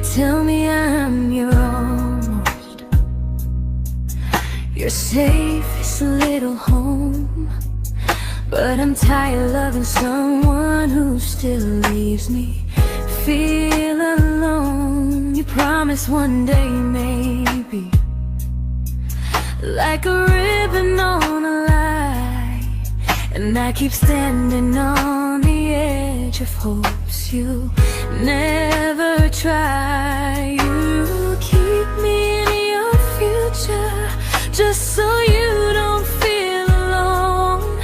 tell me I'm your almost, your safest little home. But I'm tired loving someone who still leaves me feel alone. You promise one day maybe, like a ribbon on a line, and I keep standing on the edge of hopes you never try. You keep me in your future just so you don't feel alone.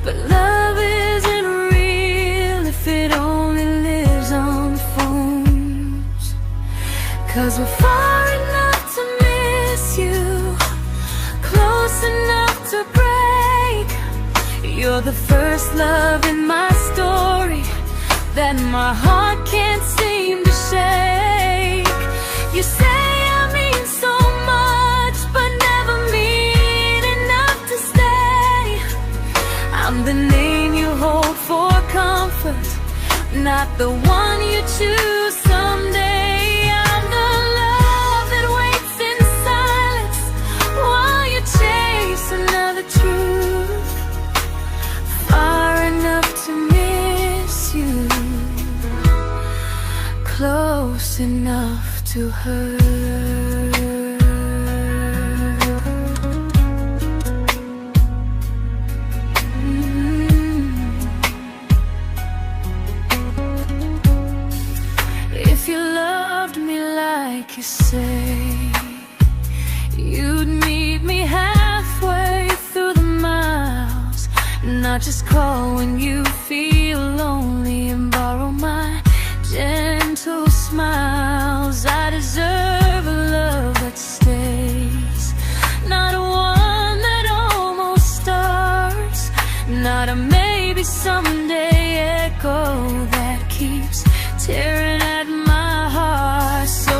But love isn't real if it only lives on phones. 'Cause we're far enough to miss you, close enough to break. You're the first love in my story that my heart can't seem to shake. You say I mean so much, but never mean enough to stay. I'm the name you hold for comfort, not the one you choose someday. I'm the love that waits in silence while you chase another truth. Far enough to miss you, close enough to hurt. If you loved me like you say, you'd meet me halfway through the miles, not just call when you feel lonely and borrow my gentle smiles. I deserve a love that stays, not a one that almost starts, not a maybe someday echo that keeps tearing at my heart. So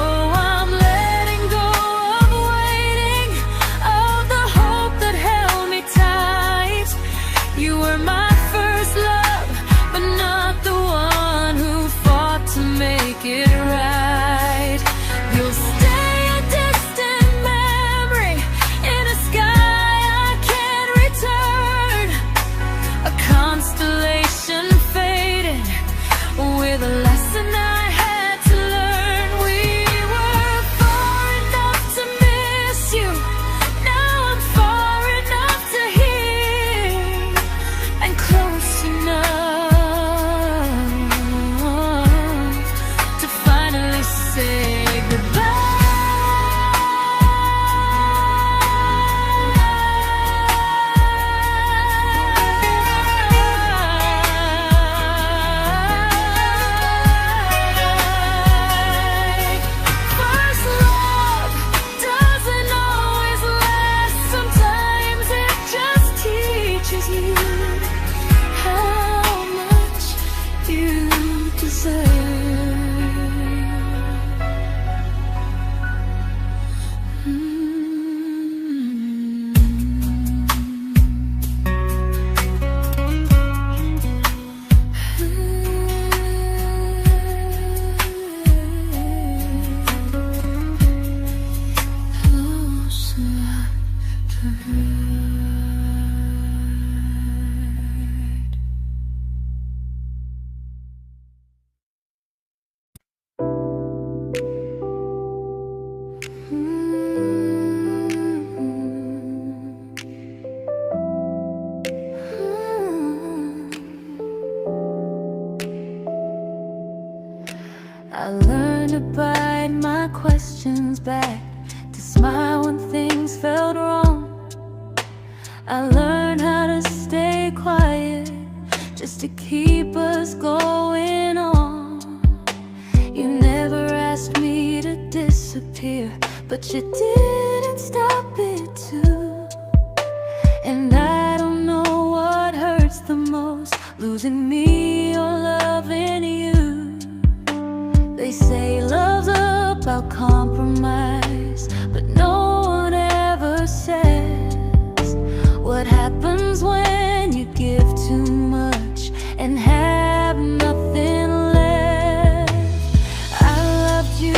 I'm letting go of waiting, of the hope that held me tight. You were my first love, but not the one who fought to make it right. You'll stay a distant memory in a sky I can't return, a constellation faded with a lesson I had to learn. We were far enough to miss you, now I'm far enough to hear, and close enough to finally say goodbye. First love doesn't always last, sometimes it just teaches you how much you deserve. Close enough to hurt. I learned to bite my questions back, to smile when things felt wrong. I learned how to stay quiet just to keep us going on. You never asked me to disappear, but you didn't stop it too. And I don't know what hurts the most, losing me or loving you. They say love's about compromise, but no one ever says what happens when you give too much and have nothing left. I loved you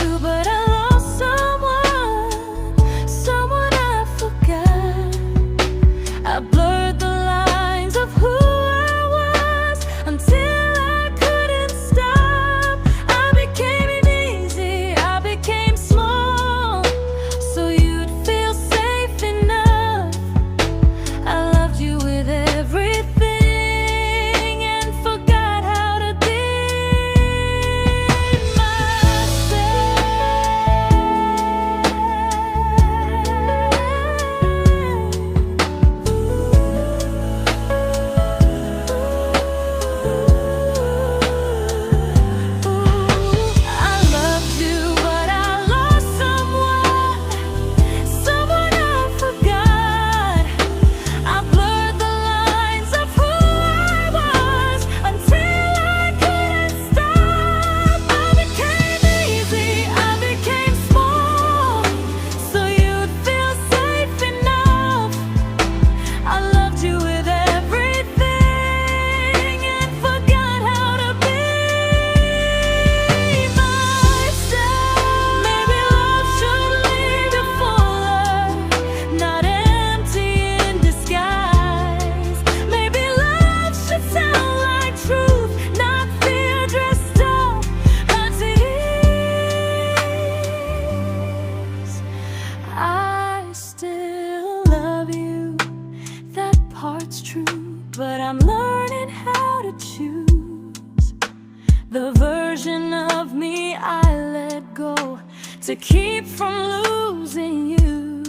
to keep from losing you.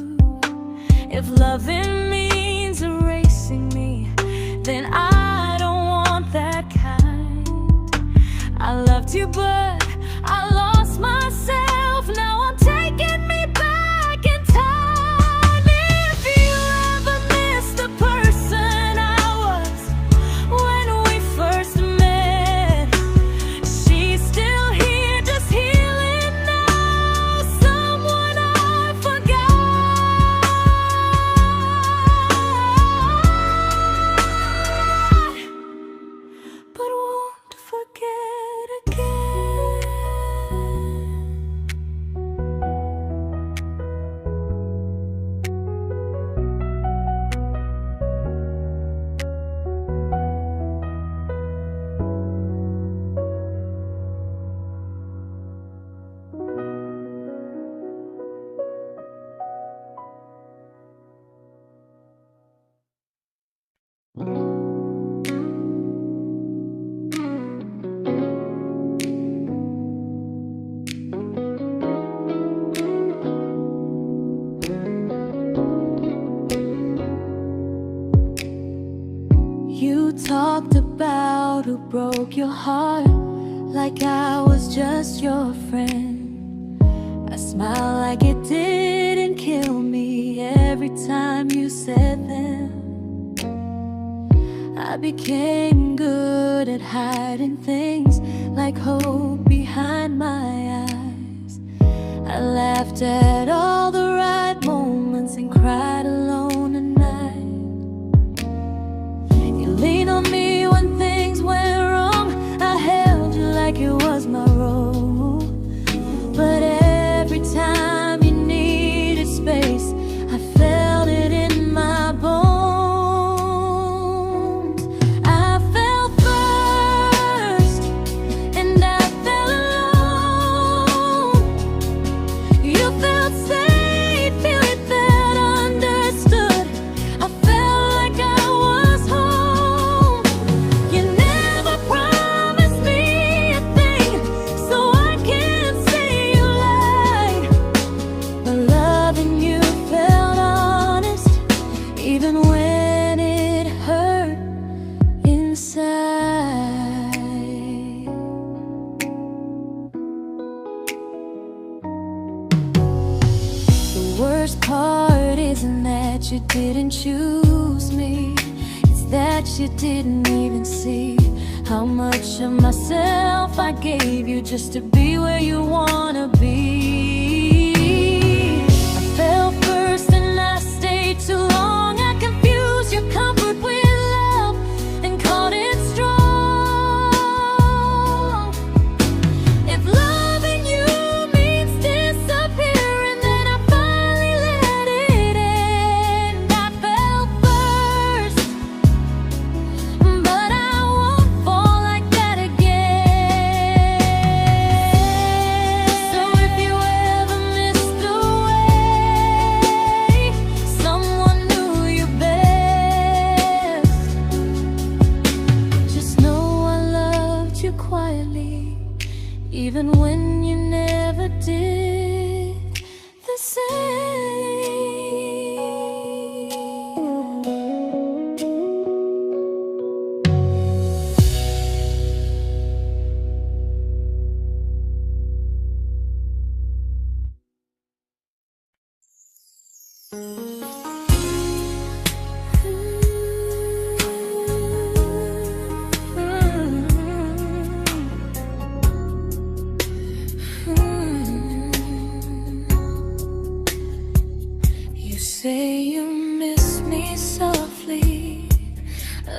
If loving means erasing me, then I don't want that kind. I loved you, but I lost myself. Now I'm taking me back in time. If you ever miss the person I was when we first met, she's still here, just healing now. Someone I forgot, but won't forget again. You talked about who broke your heart, like I was just your friend. I smiled like it didn't kill me every time you said them. I became good at hiding things like hope behind my eyes. I laughed at all the right moments and cried alone at night. You leaned on me when things went wrong. I held you like it was my role. But every time you needed space, I felt it in my bones. I fell first, and I fell alone. You felt safe, you felt understood. I felt like I was home. You never promised me a thing, so I can't say you lied. But loving you felt honest, even when it hurt inside. The worst part isn't that you didn't choose me, it's that you didn't even see how much of myself I gave you just to be where you wanna be. I fell first and I stayed too long. I confused your comfort with love and called it strong. If loving you means disappearing, then I finally let it end. I fell first, but I won't fall like that again. So if you ever missed the way someone knew you best, just know I loved you quietly, even when you never did the same. You say you miss me softly,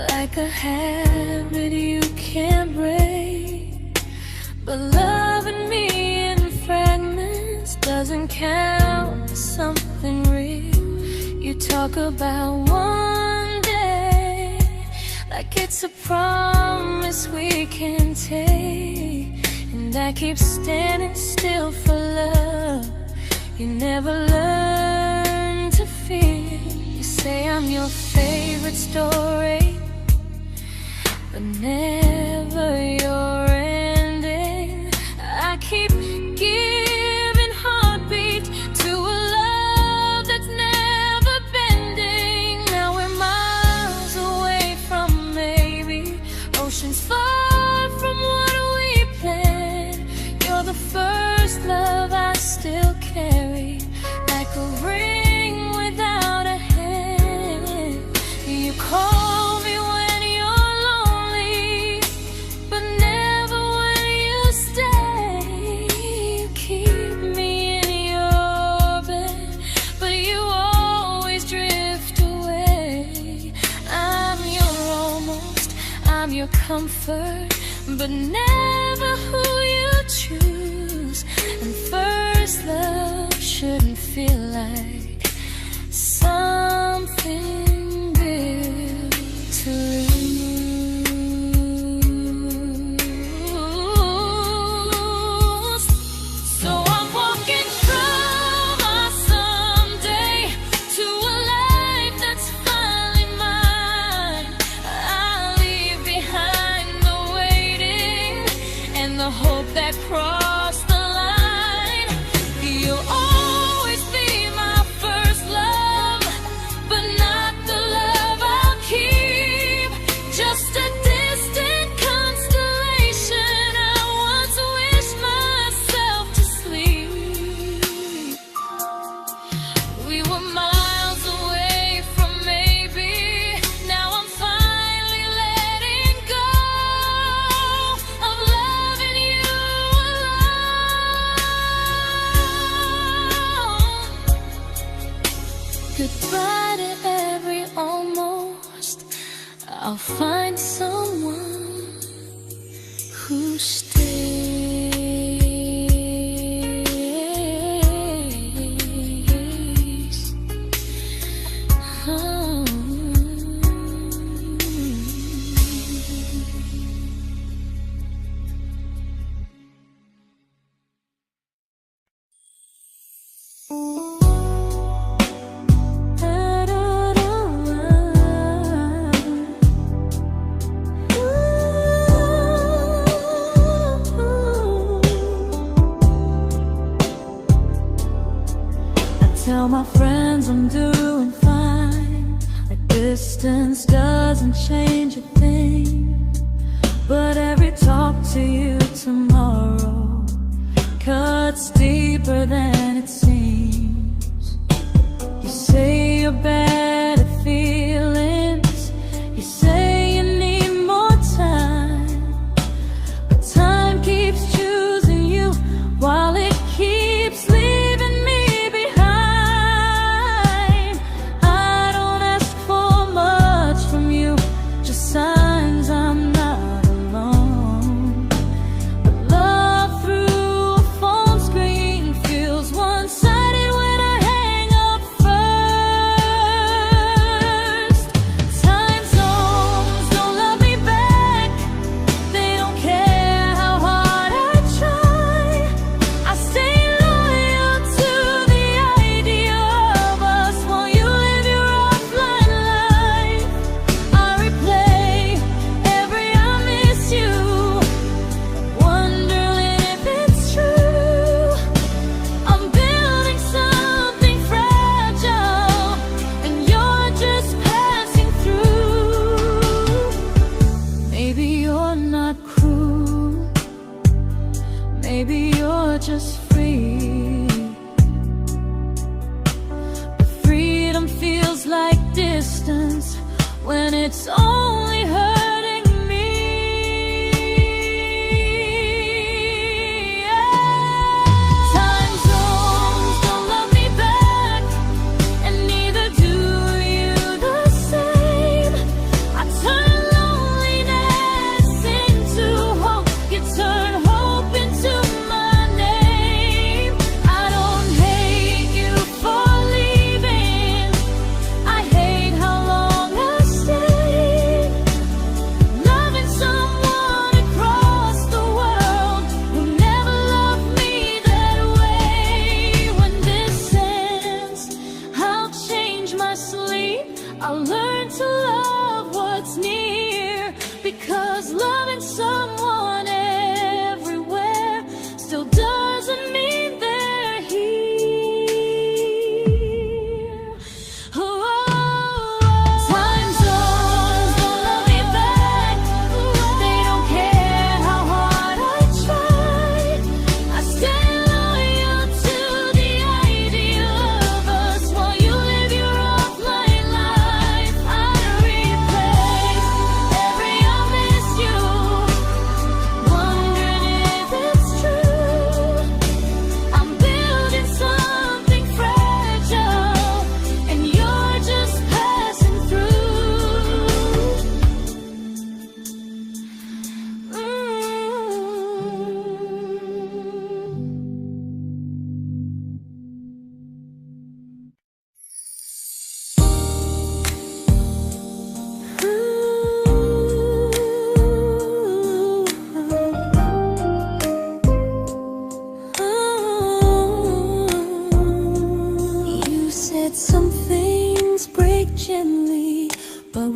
like a habit you can't break. But loving me in fragments doesn't count as something real. You talk about one day like it's a promise we can take, and I keep standing still for love. You never learn to feel. You say I'm your favorite story, but never your ending. I keep giving heart comfort, but never who you choose. And first love shouldn't feel like something built to lose. So I'm walking through my someday to a life that's finally mine. I'll leave behind the waiting and the hope that crossed the line. You'll always be my first love, but not the love I'll keep. Just a distant constellation I once wished myself to sleep. We were miles away from maybe. Now I'm finally letting go of loving you alone. Goodbye to every almost. I'll find someone who stays. Oh. Tell my friends I'm doing fine, like distance doesn't change a thing. But every talk to you tomorrow cuts deeper than it seems. You say you're bad at feelings, you say you need more time, but time keeps choosing you while it keeps leaving me behind. I don't ask for much from you, just signs I'm not alone. But love through a phone screen feels one-sided when I hang up first. Time zones don't love me back, they don't care how hard I try. I stay loyal to the idea of us while you live your offline life. I replay every I miss you, wondering if it's true. I'm building something fragile, and you're just passing through. Maybe you're not cruel, maybe you're just free. But freedom feels like distance when it's only hurting me. Time zones don't love me back, and neither do you the same. I turn loneliness into hope, you turn hope into my name. I don't hate you for leaving, I hate how long I stayed.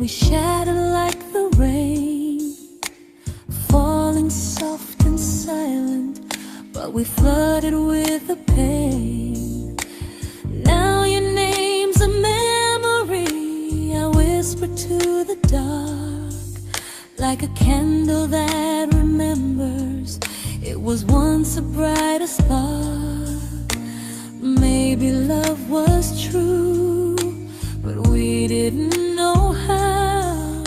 we shattered like the rain, falling soft and silent, but we flooded with the pain. Now your name's a memory I whisper to the dark, like a candle that remembers it was once a brighter spark. Maybe love was true, but we didn't know how.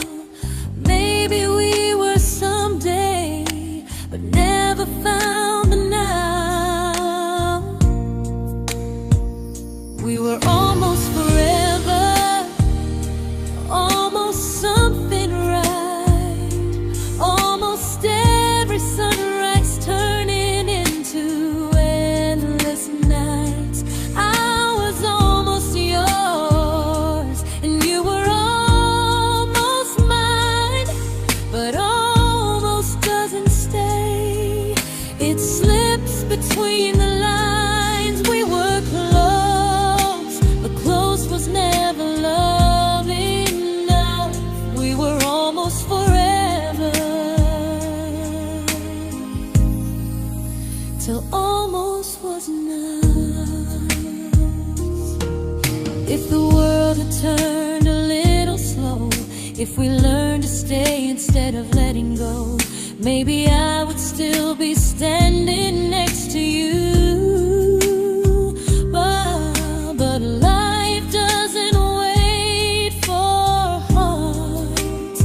Maybe we were someday, but never found the now. We were almost forever, almost something right, almost every sunrise turning into endless nights. I was almost yours, and you were almost mine, but almost doesn't stay. It slips between the lines. We were close, but close was never love enough. We were almost forever, till almost was enough. If the world had turned a little slow, if we learned to stay instead of letting go, maybe I would still be standing next to you. But life doesn't wait for hearts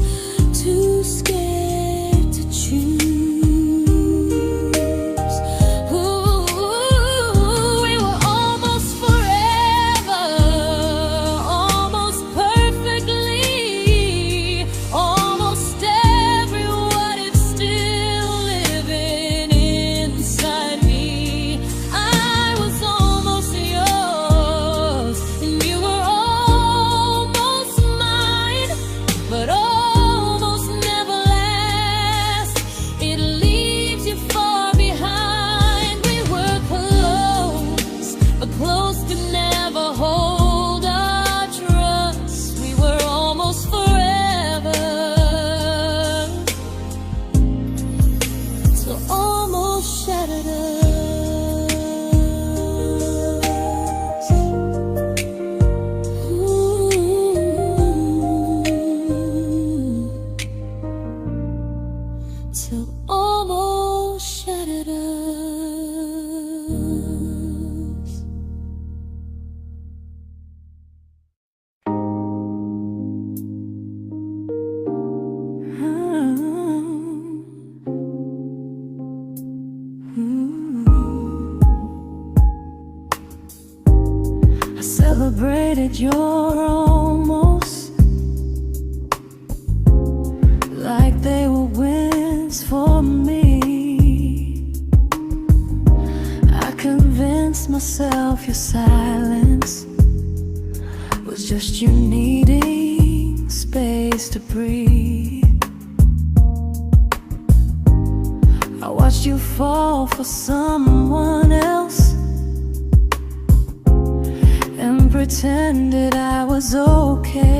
too scared to choose. Ooh, we were almost forever, almost perfectly, almost every what if still living inside me. I was almost yours, and you were almost mine, but almost never lasts. It leaves you far behind. We were close, but close could never hold our trust. We were almost forever, till almost shattered us. Ooh, till almost shattered us. I celebrated your almost like they were wins for me. I convinced myself your silence was just you needing space to breathe. I watched you fall for someone else and pretended I was okay.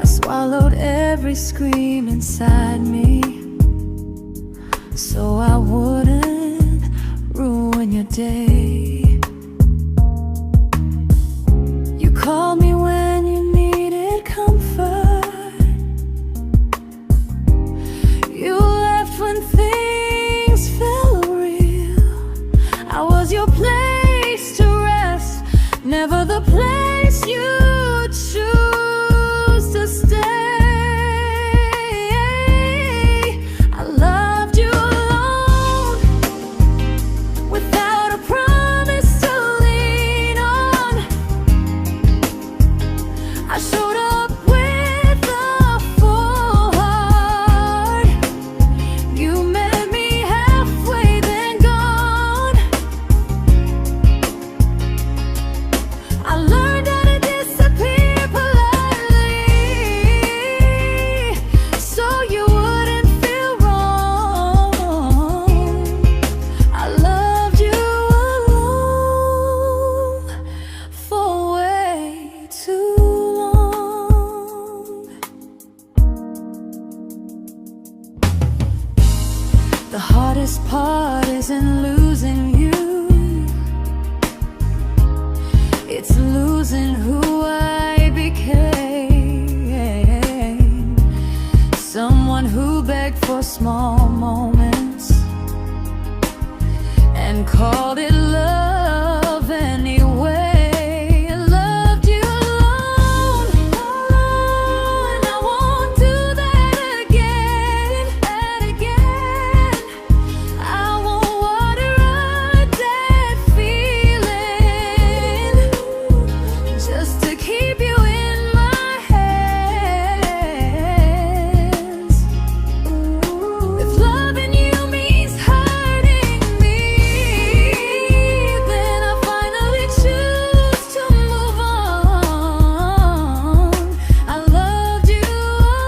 I swallowed every scream inside me so I wouldn't ruin your day. You called me when you needed comfort. You left when things felt real. I was your place to rest, never the place you choose to stay. I loved you alone, without a promise to lean on. I showed up with a full heart. You met me halfway, then gone. I learned heart isn't losing you, it's losing who I became. Someone who begged for small moments and called it love anyway. Loved you alone, alone. I won't do that again, and again. I won't water a dead feeling just to keep you in my hands. If loving you means hurting me, then I finally choose to move on. I loved you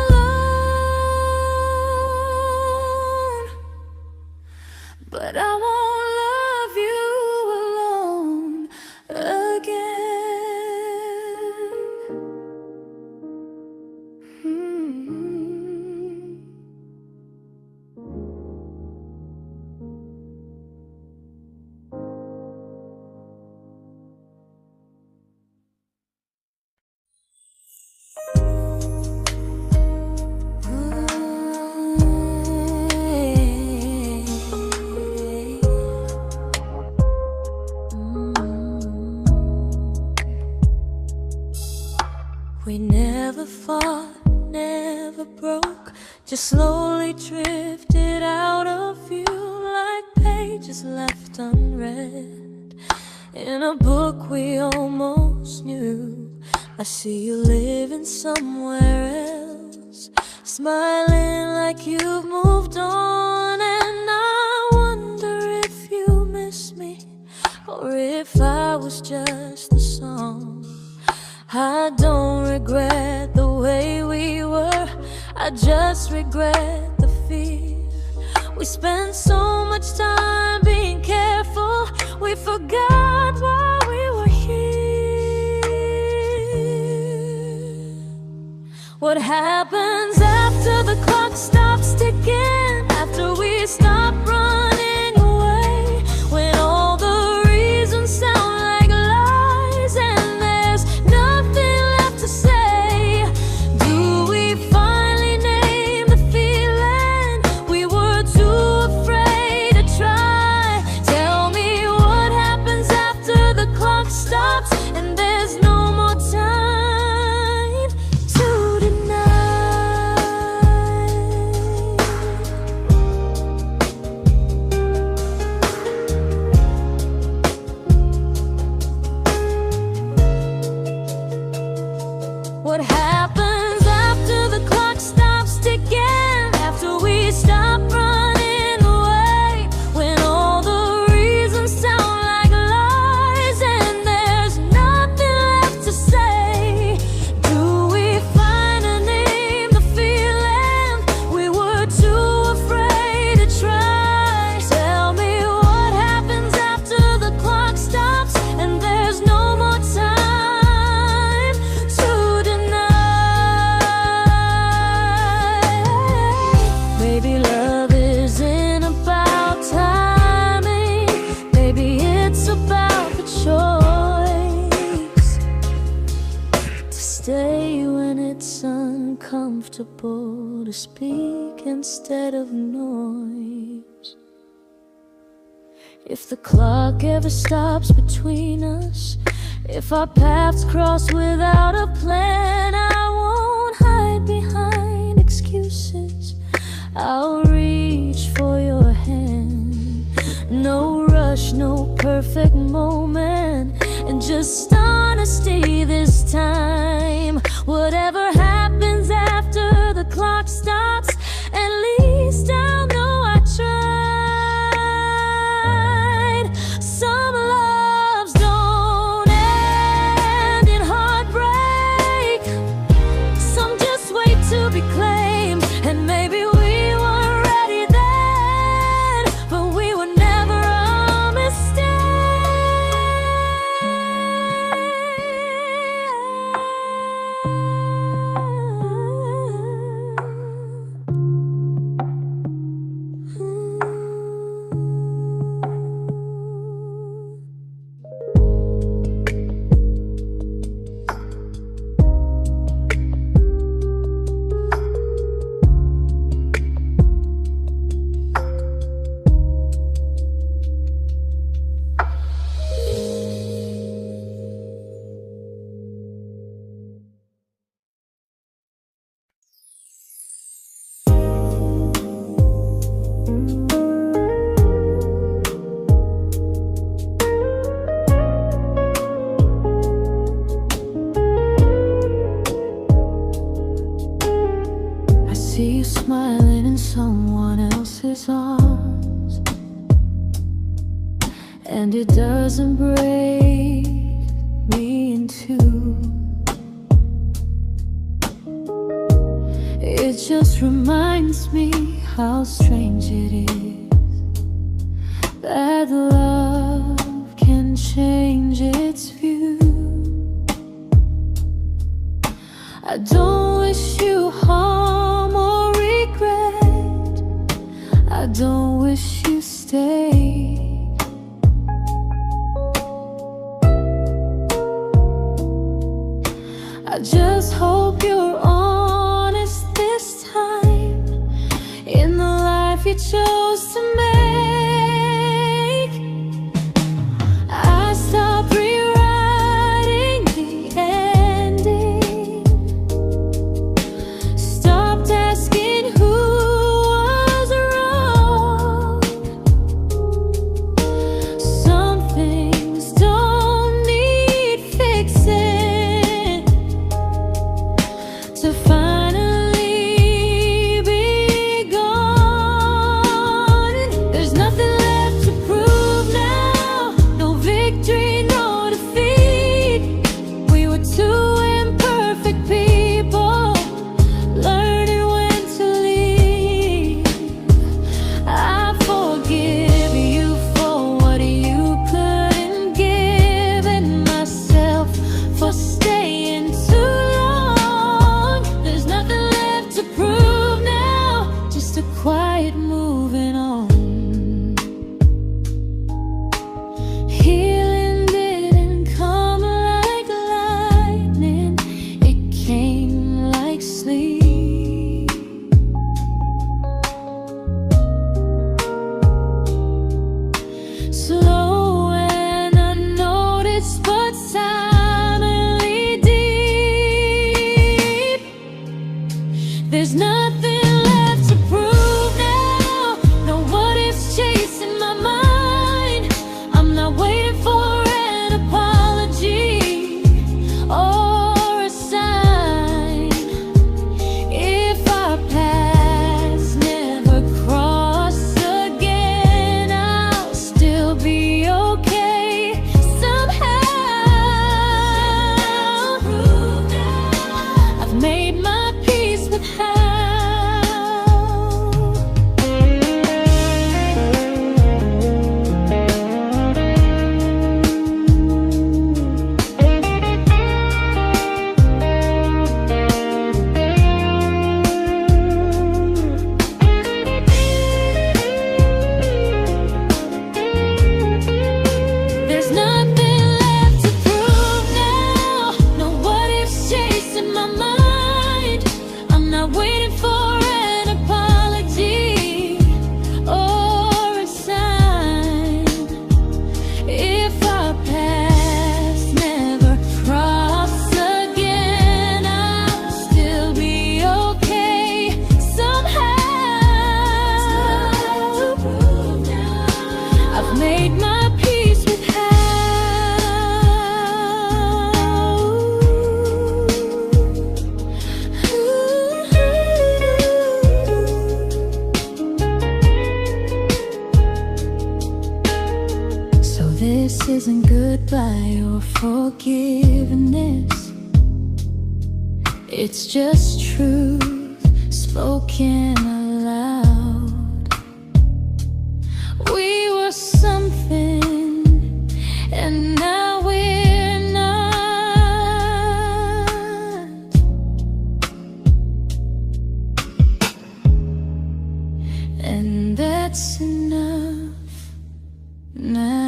alone, but I won't love you alone again. We never fought, never broke, just slowly drifted out of view like pages left unread in a book we almost knew. I see you living somewhere else, smiling like you've moved on, and I wonder if you miss me or if I was just a song. I don't regret the way we were, I just regret the fear. We spent so much time being careful, we forgot why we were here. What happens after the clock stops ticking, after we stop running away, when all the reasons sound like lies and there's nothing left to say? Do we finally name the feeling we were too afraid to try? Tell me what happens after the clock stops and there's no more time to deny. What happens after the clock stops ticking, after we stop running away, when all the reasons sound like lies and there's nothing left to say? Do we finally name the feeling we were too afraid to try? Tell me what happens after the clock stops and there's no more time to deny. Maybe love isn't about timing, maybe it's about the choice to stay when it's uncomfortable, to speak instead of noise. If the clock ever stops between us, if our paths cross without a plan, I won't hide behind excuses, I'll reach for your hand. No rush, no perfect moment, and just honesty this time. Whatever happens after the clock stops, at least I'll know I tried. Some loves don't end in heartbreak, some just wait to be claimed, and maybe we weren't ready then, but we were never a mistake. and it doesn't break me in two. It just reminds me how strange it is that love can change its view. I don't wish you harm or regret. I don't wish you stay. I just hope you're honest this time in the life you chose to make. I stopped rewriting the ending, stopped asking who was wrong. Some things don't need fixing to finally be gone. There's nothing left to prove now, no victory, no defeat. We were two imperfect people, learning when to leave. I forgive you for what you couldn't give, and myself for staying too long. There's nothing left to prove now, just a quiet moving on. Healing didn't come like lightning, it came like sleep. Slow and unnoticed, but silently deep. There's nothing left to prove now, no what ifs chasing my mind. I'm not waiting for an apology or a sign. If our paths never cross again, I'll still be okay somehow. I've made my peace with how. There's nothing left to prove now, no what ifs chasing my mind. I'm not waiting for an apology or a sign. If our paths never cross again, I'll still be okay somehow. I've made my peace with how. So this isn't goodbye or forgiveness, it's just truth spoken aloud. We were something, and now we're not. And that's enough now.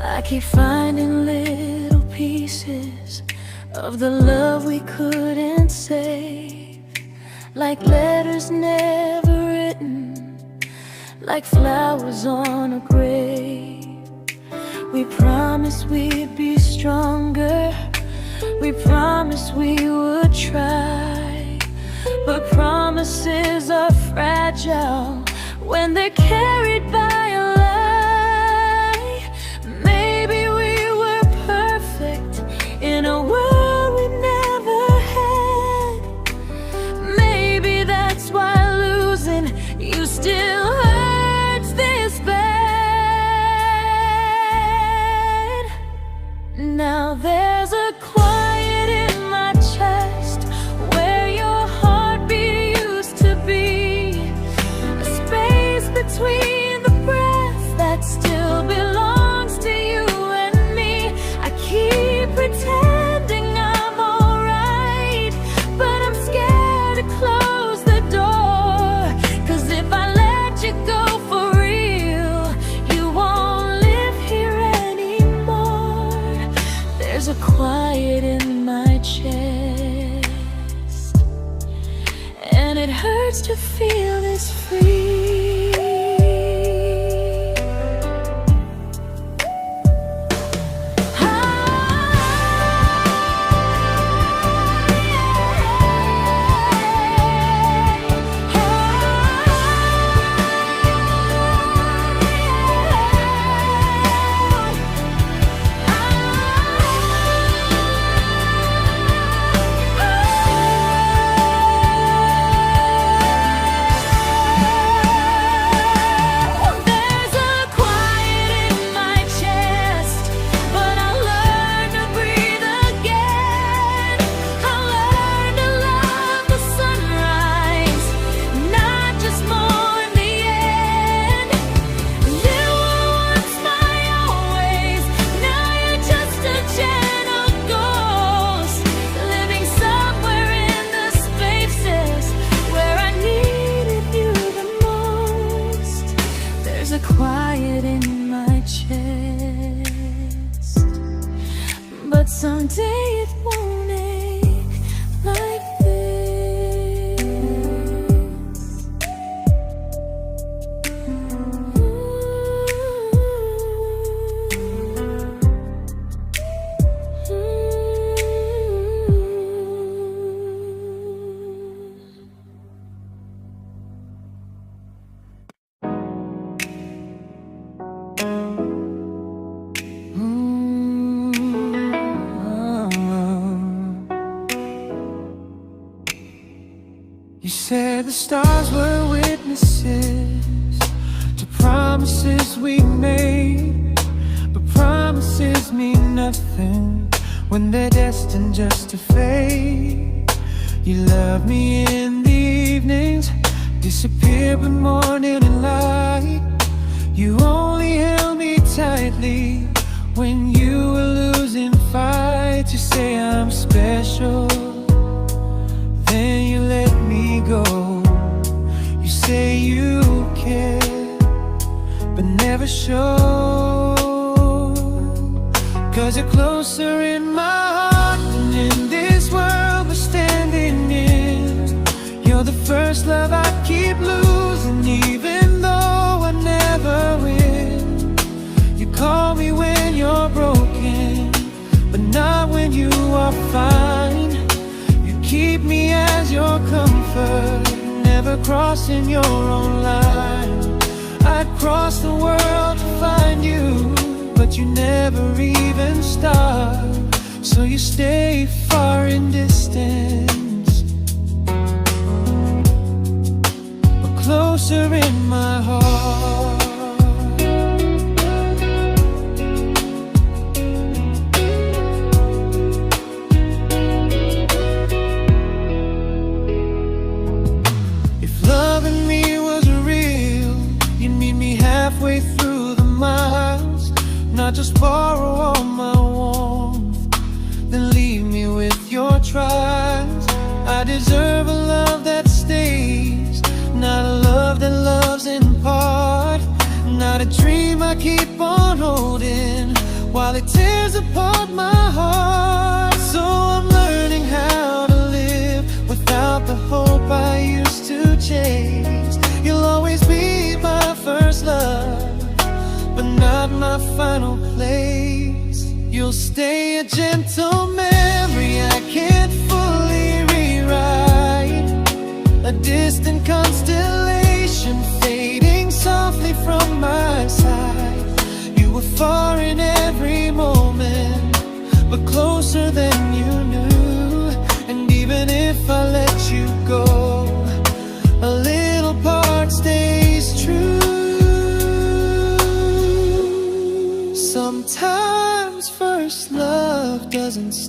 I keep finding little pieces of the love we couldn't save, like letters never written, like flowers on a grave. We promised we'd be stronger, We promised we would try, but promises are fragile when they're carried by a lie. Maybe we were perfect in a world we never had. Maybe that's why losing you still hurts this bad. Now there's a quiet in my chest where your heartbeat used to be, a space between the breaths that still belongs to you and me. I keep pretending I'm alright, but I'm scared to close the door, 'cause if I let you go for real, you won't live here anymore. There's a quiet in my chest, and it hurts to feel this free. There's a quiet in my chest, but someday it won't ache like this. You said the stars were witnesses to promises we made, but promises mean nothing when they're destined just to fade. You love me in the evenings, disappear when morning and light. You only held me tightly when you were losing fights. You say I'm special, then you let me go. You say you care, but never show, 'cause you're closer in my heart than in this world we're standing in. You're the first love I keep losing, even though I never win. You call me when you're broken, but not when you are fine. Keep me as your comfort, never crossing your own line. I'd cross the world to find you, but you never even start. So you stay far in distance, but closer in my heart. Halfway through the miles, not just borrow all my warmth, then leave me with your trials. I deserve a love that stays, not a love that loves in part, not a dream I keep on holding while it tears apart my heart. So I'm learning how to live without the hope I used to chase. You'll always be my first love, but not my final place. You'll stay a gentle memory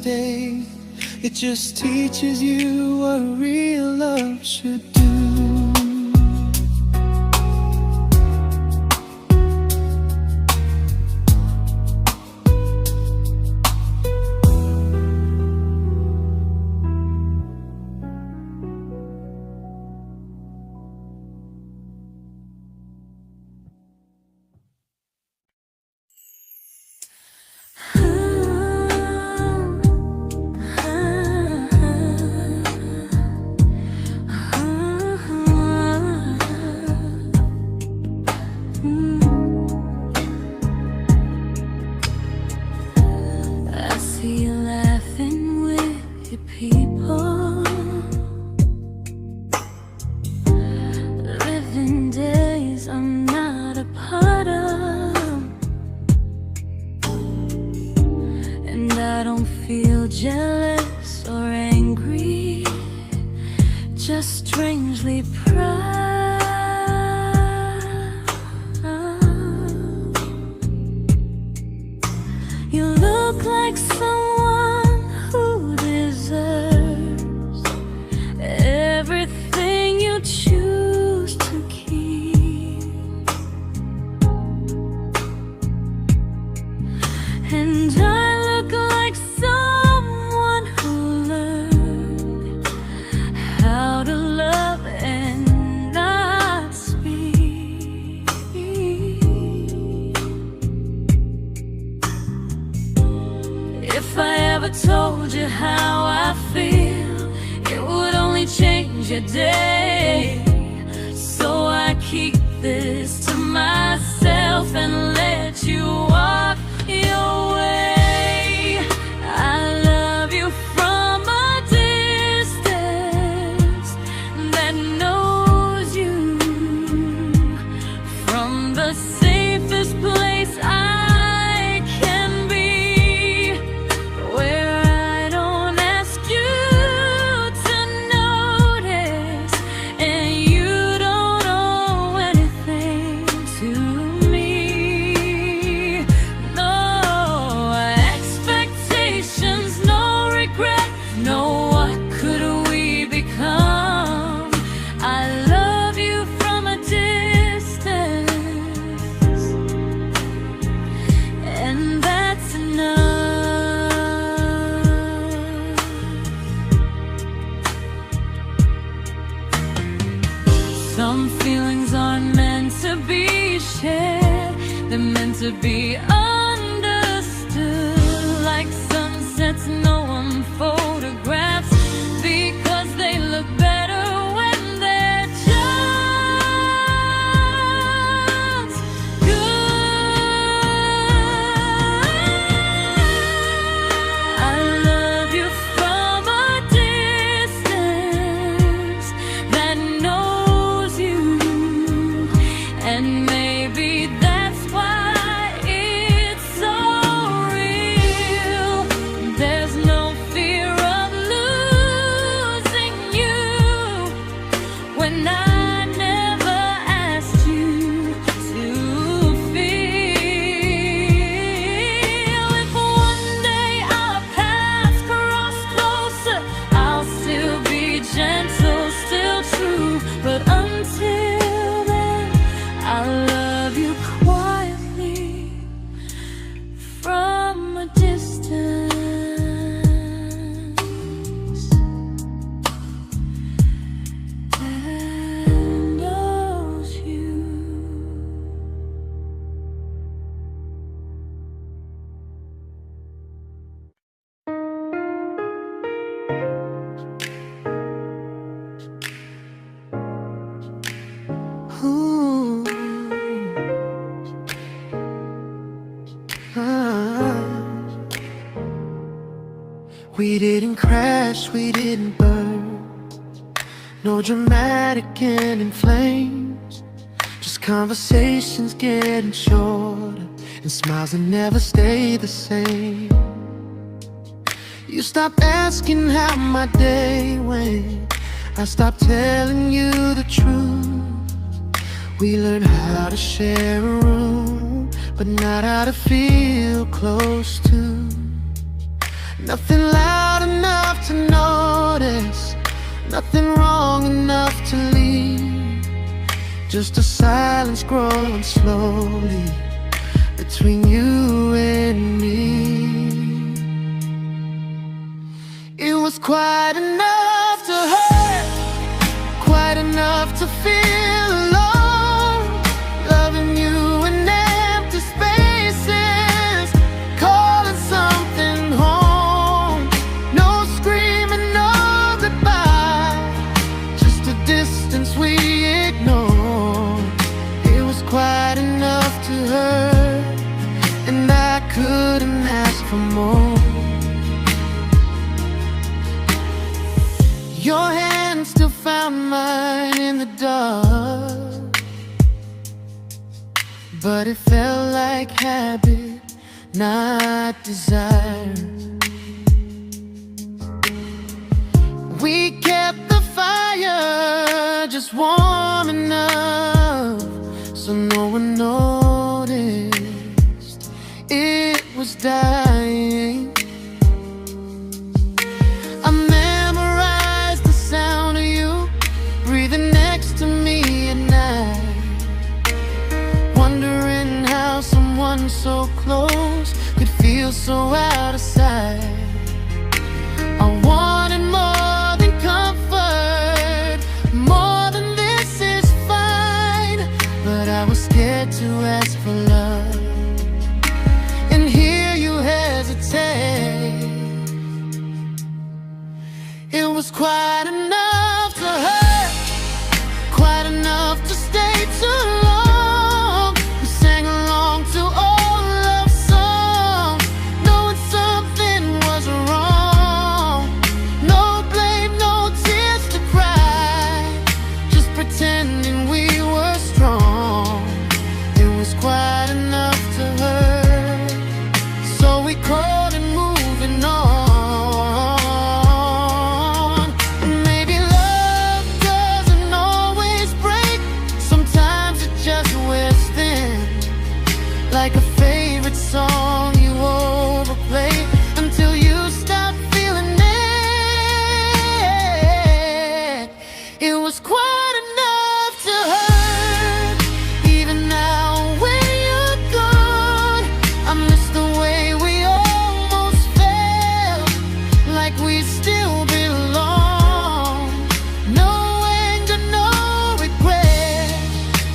mistake. It just teaches you what real love should do. Jealous or angry, just strangely proud. You look like someone who deserves everything you choose to keep, and I look like someone who learned how to love and not speak. If I ever told you how I feel, it would only change your day. So I keep this to myself and let you walk your way. I love you from a distance that knows you, from the safest place I can be, where I don't ask you to notice and you don't owe anything to me. No expectations, no regret, no what could we become. I love you from a distance, and that's enough. Some feelings aren't meant to be shared, they're meant to be understood, like sunsets no one photographs, because they look better when they're just good. I love you from a distance that knows you, and maybe that's why it's so real. There's no fear of losing you when I never asked you to feel. If one day our paths cross closer, I'll still be gentle, still true, but until then, I'll love you quietly from a distance that knows you. Ooh. Ah. We didn't crash, we didn't burn, no dramatic end in flames, just conversations getting shorter and smiles that never stay the same. You stopped asking how my day went, I stopped telling you the truth. We learned how to share a room, but not how to feel close to. Nothing loud enough to notice, nothing wrong enough to leave. Just a silence growing slowly between you and me. It was quite enough to hurt, quite enough to feel alone. Loving you in empty spaces, calling something home. No screaming, no goodbye, just a distance we ignored. It was quite enough to hurt, and I couldn't ask for more. Your hand still found mine in the dark, but it felt like habit, not desire. We kept the fire just warm enough so no one noticed it was dying. I memorized the sound of you breathing next to me at night, wondering how someone so close could feel so out of sight. I wanted more than comfort, more than this is fine, but I was scared to ask for love and hear you hesitate. It was quite enough to hurt, quite enough to stay too long. We sang along to old love songs, knowing something was wrong. No blame, no tears to cry, just pretending we were strong. It was quite enough to hurt, so we called and moving on. Maybe love doesn't always break, sometimes it just wears thin, like a favorite song you overplay until you stop feeling it. It was quite enough to hurt, even now when you're gone. I miss the way we almost felt, like we still belong. No anger, no regret,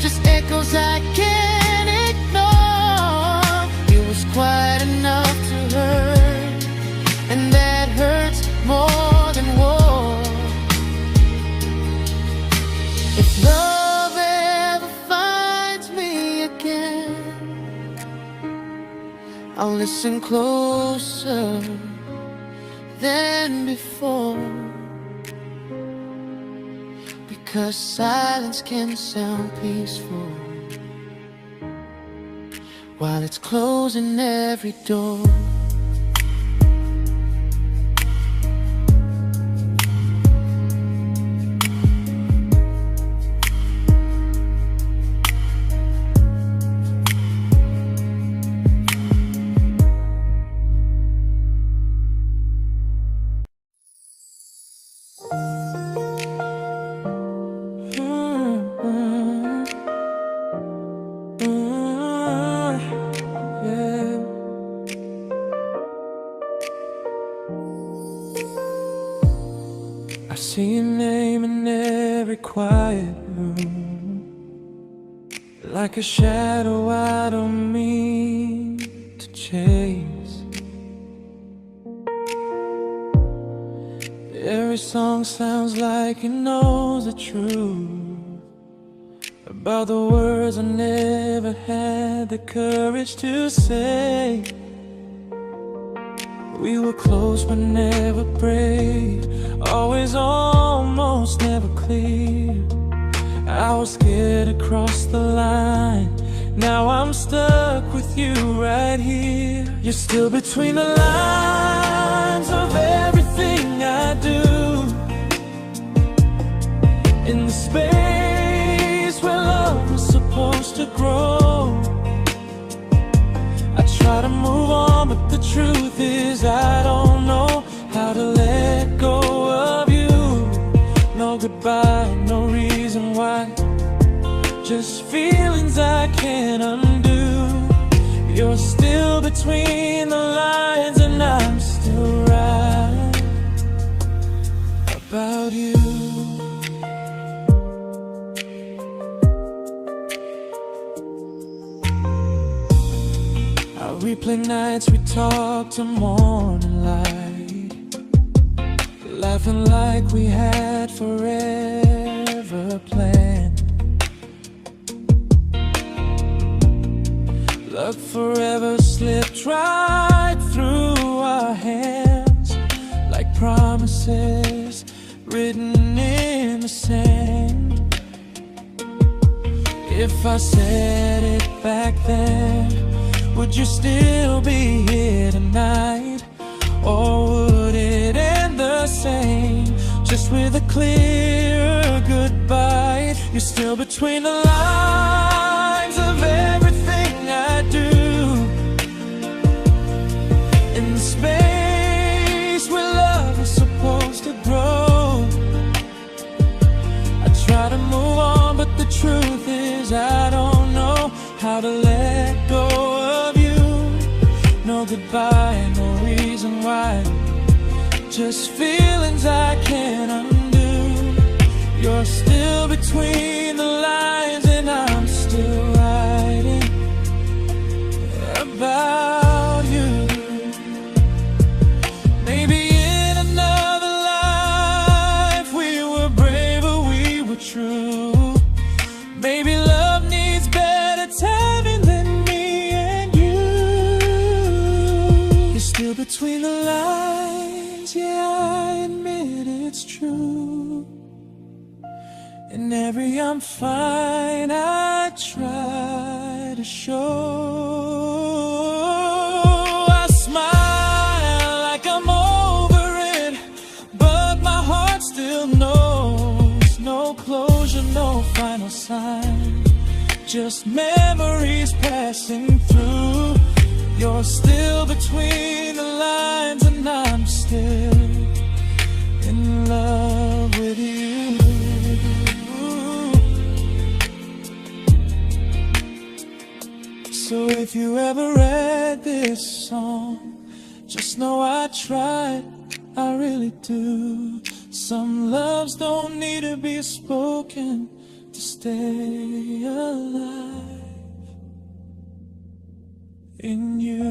just echoes I can't ignore. It was quite enough to hurt, and that hurts more than war. If love ever finds me again, I'll listen closer than before, because silence can sound peaceful while it's closing every door. I see your name in every quiet room, like a shadow I don't mean to chase. Every song sounds like it knows the truth about the words I never had the courage to say. We were close but never prayed, always almost never clear. I was scared to cross the line, now I'm stuck with you right here. You're still between the lines of everything I do, in the space where love was supposed to grow. I try to move on, but the truth is I don't know between the lines, and I'm still right about you. I replay nights we talk to morning light, laughing like we had forever planned. Luck forever slipped right through our hands, like promises written in the sand. If I said it back then, would you still be here tonight? Or would it end the same, just with a clear goodbye? You're still between the lines of everything I do, in the space where love is supposed to grow. I try to move on, but the truth is I don't know how to let go of you. No goodbye, no reason why, just feelings I can't undo. You're still between the lines, and I'm still writing about you. Maybe in another life we were braver, we were true. Maybe love needs better timing than me and you. You're still between the lines, yeah, I admit it's true. In every I'm fine I try to show. I smile like I'm over it, but my heart still knows. No closure, no final sign, just memories passing through. You're still between the lines, and I'm still in love with you. So if you ever read this song, just know I tried, I really do. Some loves don't need to be spoken to stay alive in you.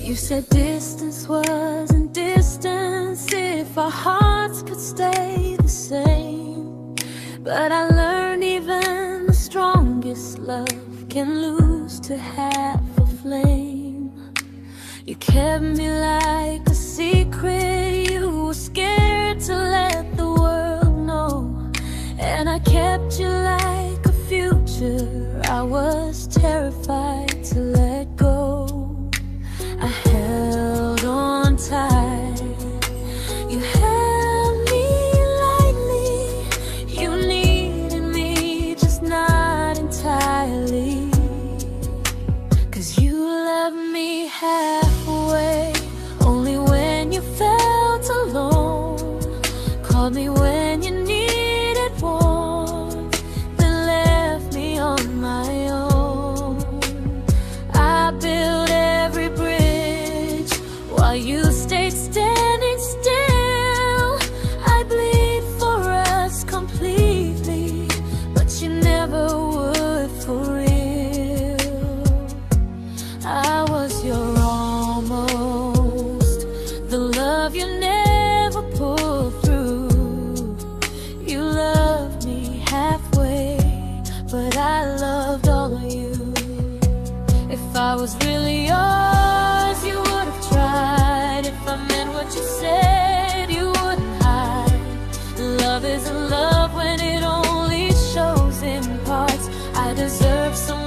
You said distance wasn't distance if our hearts could stay the same. But I learned even the strongest love can lose to half a flame. You kept me like a secret, you were scared to let the world know. And I kept you like a future, I was terrified to let go. I held on tight, you held me lightly. You needed me, just not entirely. 'Cause you loved me halfway, only when you felt alone. Called me when you needed warmth, then left me on my own. I built every bridge while you stayed standing still. I bleed for us completely, but you never would for real. I was your almost, the love you never pulled through. You loved me halfway, but I loved all of you. If I was really yours, you would have tried. If I meant what you said, you wouldn't hide. Love isn't love when it only shows in parts. I deserve someone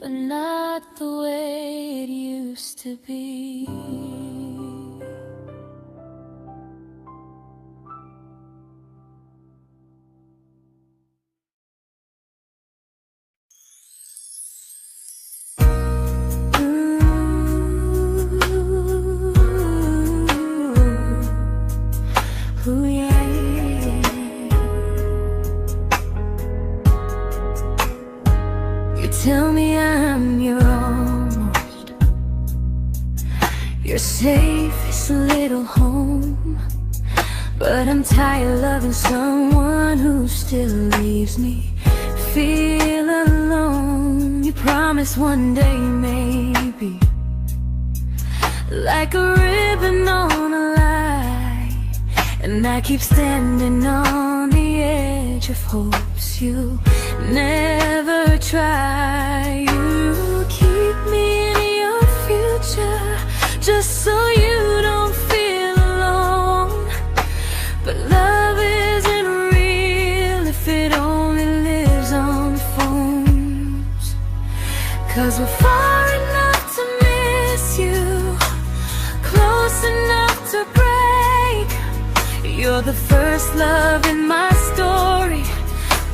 but not the way it used to be. Ooh, yeah, yeah. You tell me I'm your almost, your safest little home, but I'm tired loving someone who still leaves me feel alone. You promise one day maybe, like a ribbon on a line, and I keep standing on the edge of hopes you never try. You keep me in your future just so you don't feel alone. But love isn't real if it only lives on phones. 'Cause we're far enough to miss you, close enough to break. You're the first love in my story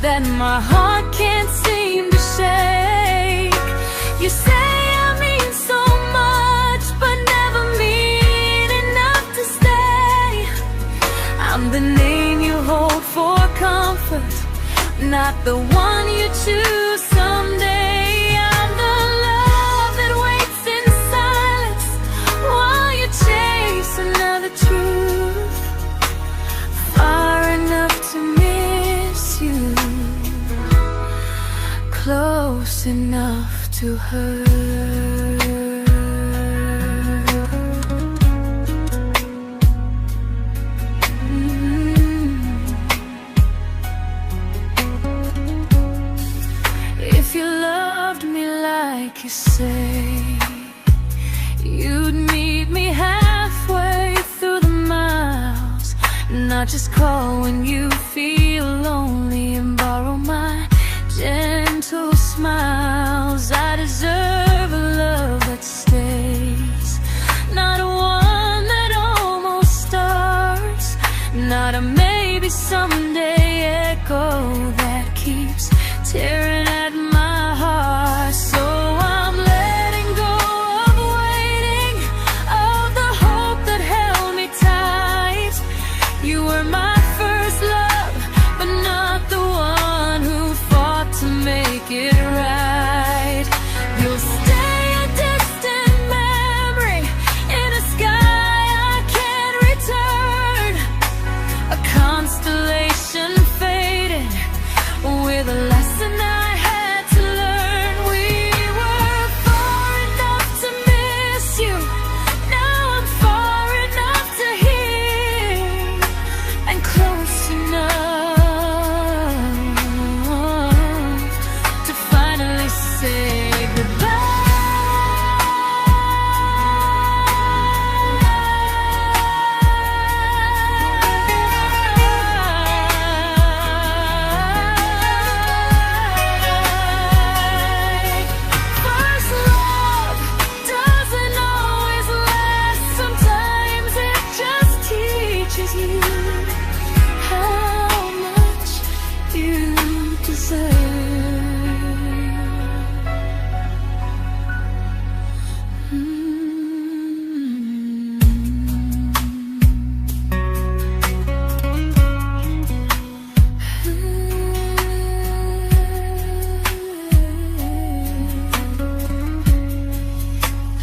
that my heart can't seem to shake. You say I mean so much, but never mean enough to stay. I'm the name you hold for comfort, not the one you choose someday. I'm the love that waits in silence while you chase another truth. Far enough to miss you, close enough to hurt. If you loved me like you say, you'd meet me halfway through the miles, not just call when you feel lonely and borrow my gentle smiles. I deserve a love that stays, not a one that almost starts, not a maybe someday echo that keeps tearing at my heart. So I'm letting go of waiting, of the hope that held me tight. You were my first love, but not the one who fought to make it right. You'll stay a distant memory in a sky I can't return, a constellation faded with a lesson I had to learn. We were far enough to miss you, now I'm far enough to hear, and close enough to finally say goodbye. First love doesn't always last, sometimes it just teaches you how much you deserve.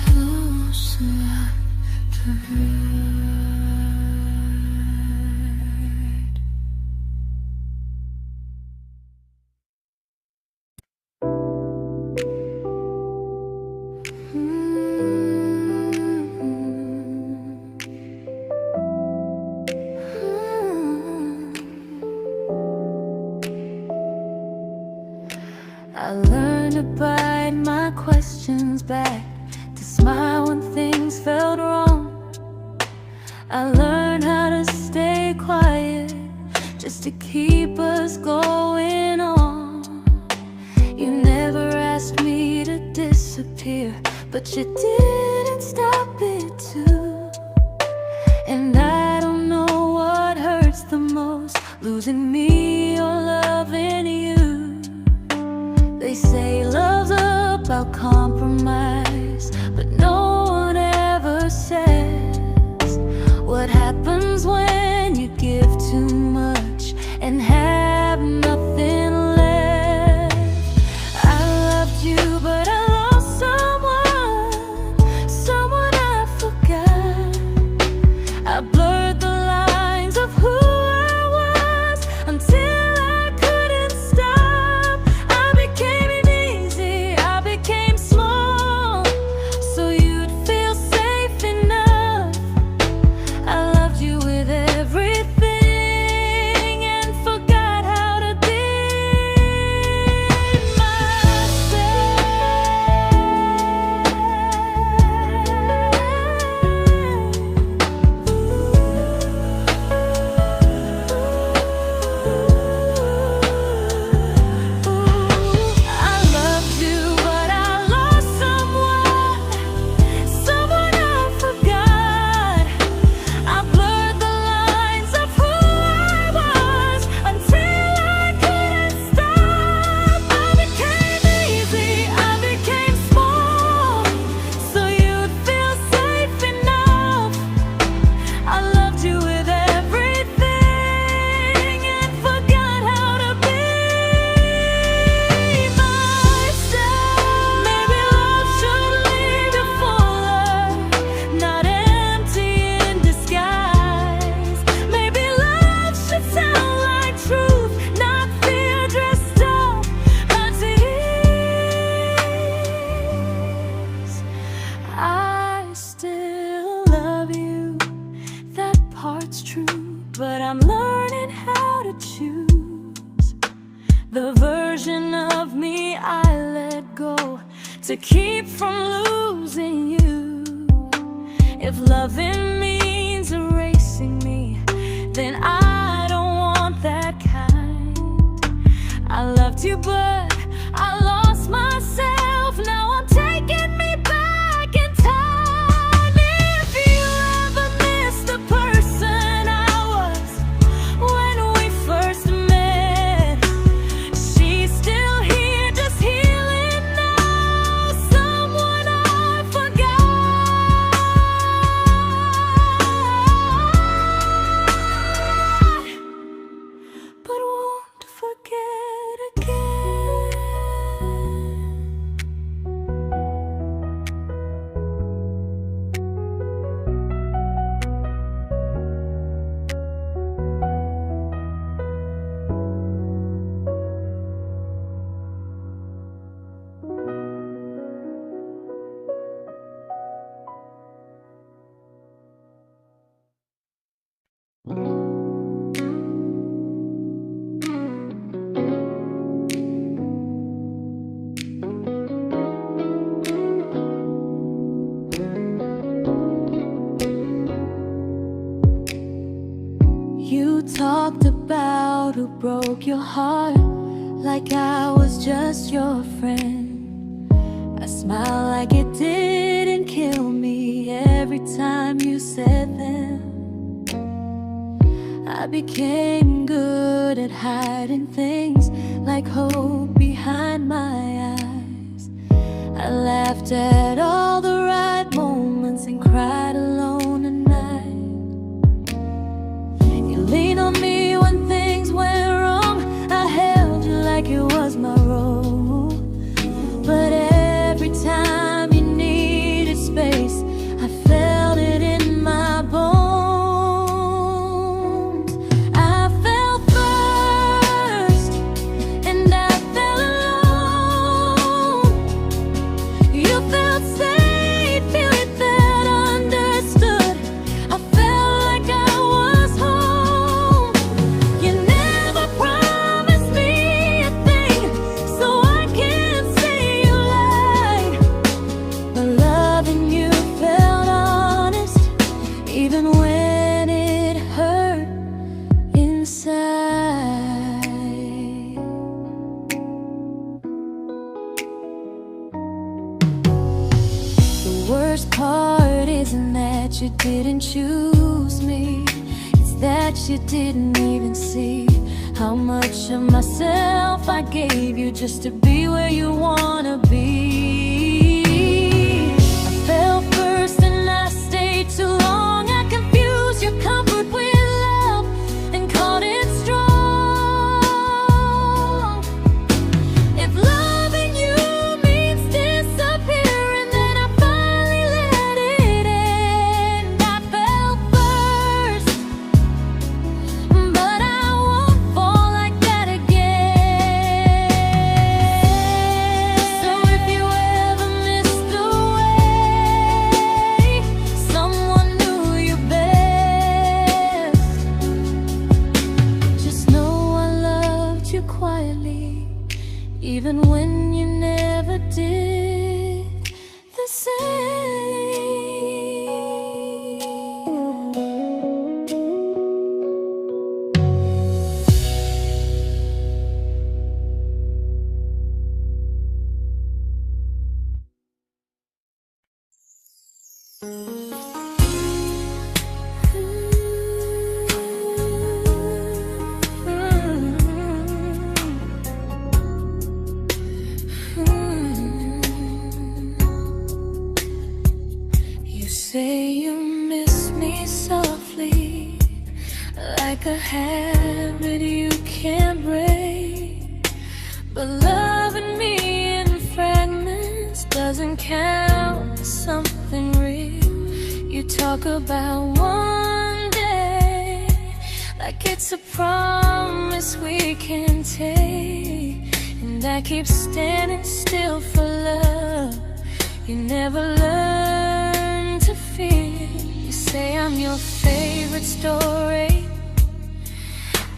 Close enough to hurt. I learned to bite my questions back, to smile when things felt wrong. I learned how to stay quiet just to keep us going on. You never asked me to disappear, but you didn't stop it too. And I don't know what hurts the most, losing me or loving you. They say love's about compromise, but no one ever says what happens when you give too much and have nothing left. I loved you, but I lost someone I forgot. I blurred the lines of who I was until I couldn't stop. I became easy, I became small, so you'd feel safe enough. I loved you with everything and forgot how to be but I'm learning how to choose the version of me I let go to keep from losing you. If loving means erasing me, then I don't want that kind. I loved you, but I lost myself. Now I'm taking me back in time. If you ever miss the person I was when we first met, she's still here, just healing now. Someone I forgot, but won't forget again. You talked about who broke your heart like I was just your friend. I smile like it didn't kill me every time you said them. I became good at hiding things like hope behind my eyes. I laughed at all the right moments and cried alone at night. You leaned on me when things went wrong. I held you like it was my role. But every time you needed space, I felt it in my bones. I fell first, and I fell alone. You felt safe. worst part isn't that you didn't choose me, it's that you didn't even see how much of myself I gave you just to be where you wanna be. I fell first and I stayed too long. I confused your comfort with love and called it strong. If loving you means disappearing, then I finally let it end. I fell first, but I won't fall like that again. So if you ever missed the way someone knew you best, just know I loved you quietly, even when you never did the same. You say you miss me softly, like a habit you can't break. But loving me in fragments doesn't count as something real. You talk about one day like it's a promise we can take, and I keep standing still for love. You never learn to feel. You say I'm your favorite story,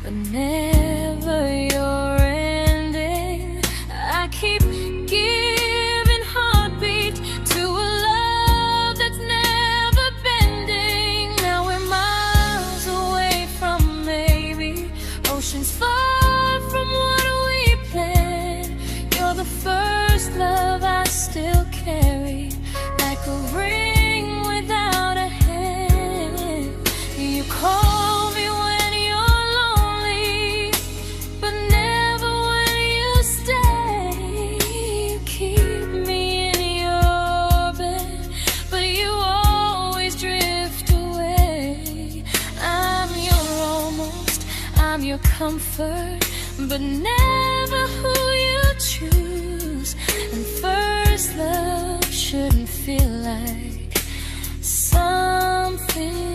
but never your ending. I keep giving heartbeat to a love that's never bending. Now we're miles away from maybe oceans far from what we planned. You're the first love I still carry, like a ring without a hand. You call me when you're lonely, but never when you stay. You keep me in your bed, but you always drift away. I'm your almost, I'm your comfort, but never who you choose. And first love shouldn't feel like something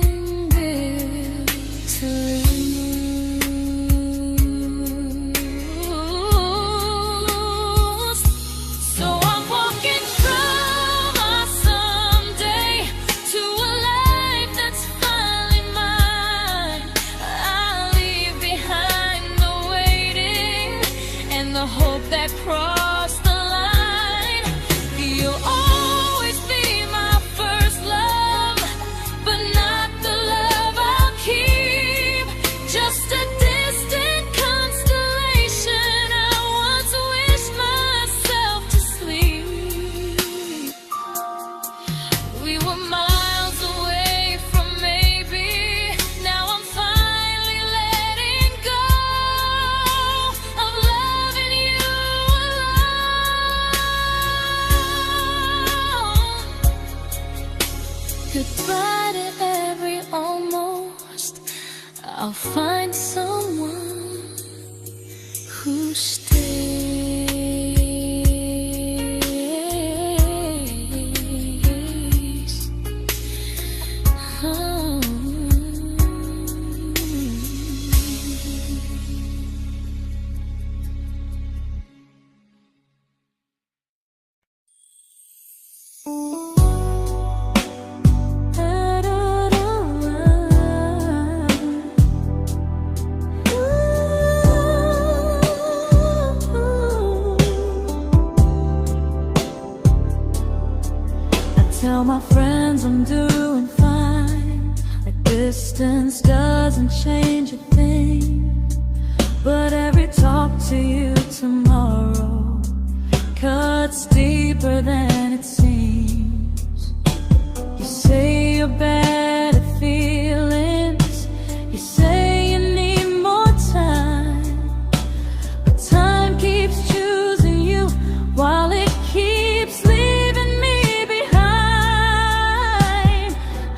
built to lose. So I'm walking from my someday to a life that's finally mine. I'll leave behind the waiting and the hope that crossed the line. You'll always be my first love, but not the love I'll keep. Just a distant constellation I once wished myself to sleep. We were miles away from maybe. Now I'm finally letting go of loving you alone. Goodbye to every almost. I'll find someone who stays. Oh. Tell my friends I'm doing fine, that distance doesn't change a thing. But every talk to you tomorrow cuts deeper than it seems. your better feelings. You say you need more time, but time keeps choosing you while it keeps leaving me behind.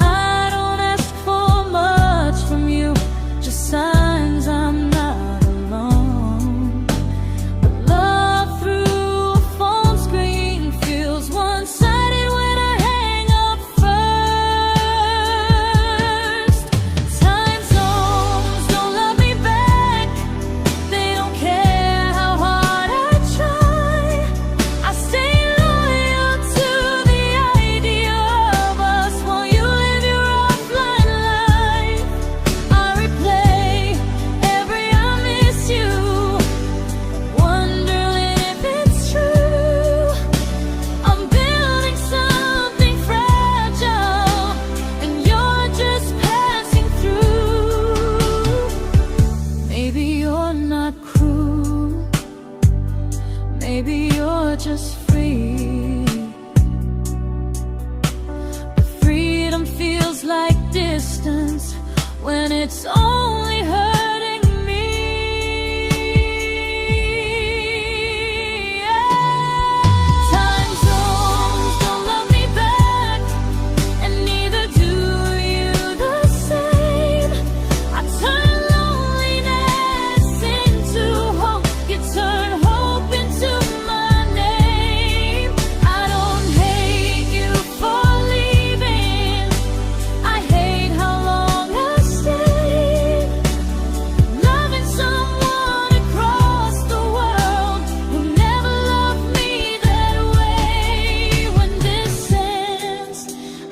I don't ask for much from you, just signs I'm not alone. But love through a phone screen feels one-sided when I hang up first. Time zones don't love me back, they don't care how hard I try. I stay loyal to the idea of us while you live your offline life. I replay every I miss you, wondering if it's true. I'm building something fragile, and you're just passing through. Maybe you're not cruel, maybe you're just free. But freedom feels like distance when it's only hurting me. Time zones don't love me back, and neither do you the same. I turn loneliness into hope, you turn hope into my name. I don't hate you for leaving, I hate how long I stayed. Loving someone across the world who never loved me that way. When this ends,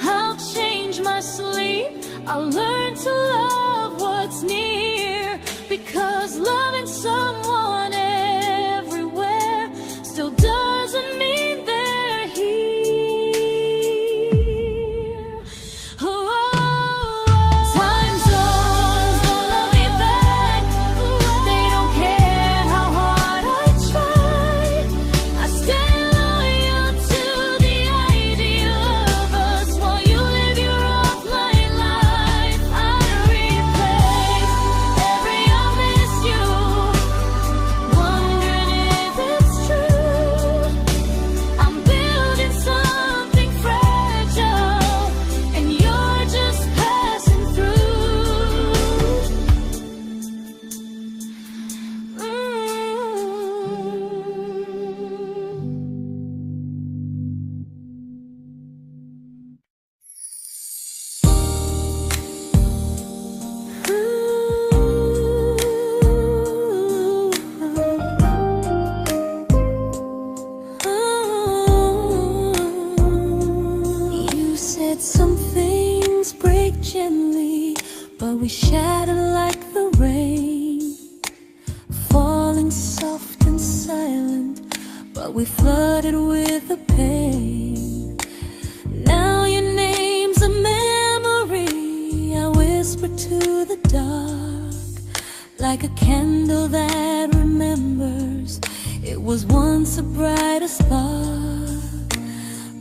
I'll change my sleep, I'll learn to love what's near, because loving someone everywhere still doesn't mean they're here. Time zones don't love me back, they don't care how hard I try. I stay loyal to the idea of us while you live your offline life. I replay every I miss you, wondering if it's true. I'm building something fragile, and you're just passing through. You said some things break gently, but we shatter like the rain, falling soft and silent, but we flooded with the pain. Now your name's a memory I whisper to the dark, like a candle that remembers it was once a brighter spark.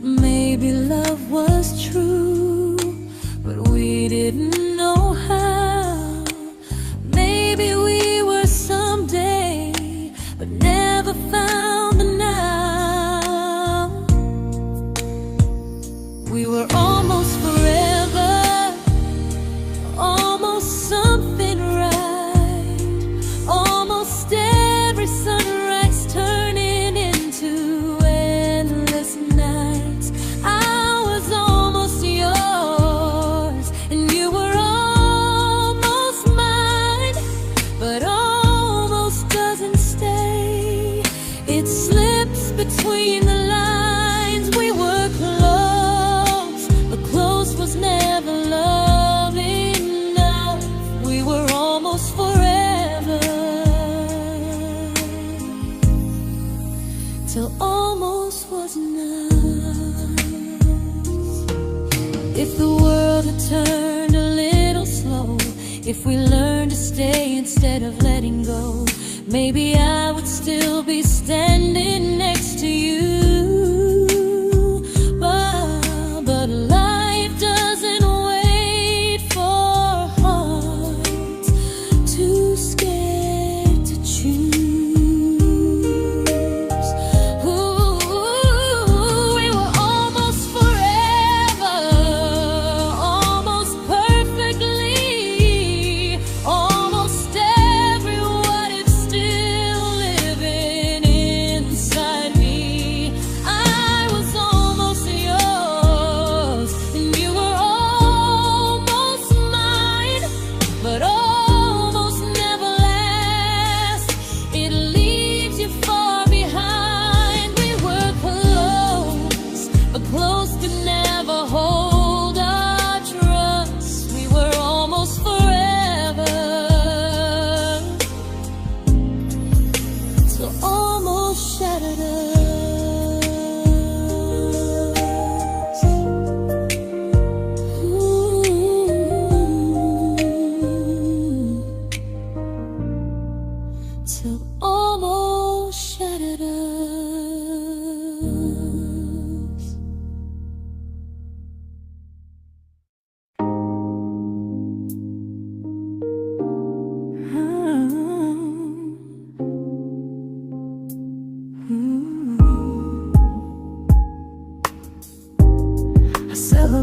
Maybe love was true, but we didn't know how. Maybe we were someday, but never found the now. We were almost forever, almost something right, almost every sunrise turning into endless nights. I was almost yours, and you were almost mine, but almost doesn't stay. It slips between the lines. We were close, but close was never love enough. We were almost forever, till almost was enough. If the world had turned a little slow, if we learned to stay instead of letting go, maybe I would still be standing next to you. But life doesn't wait.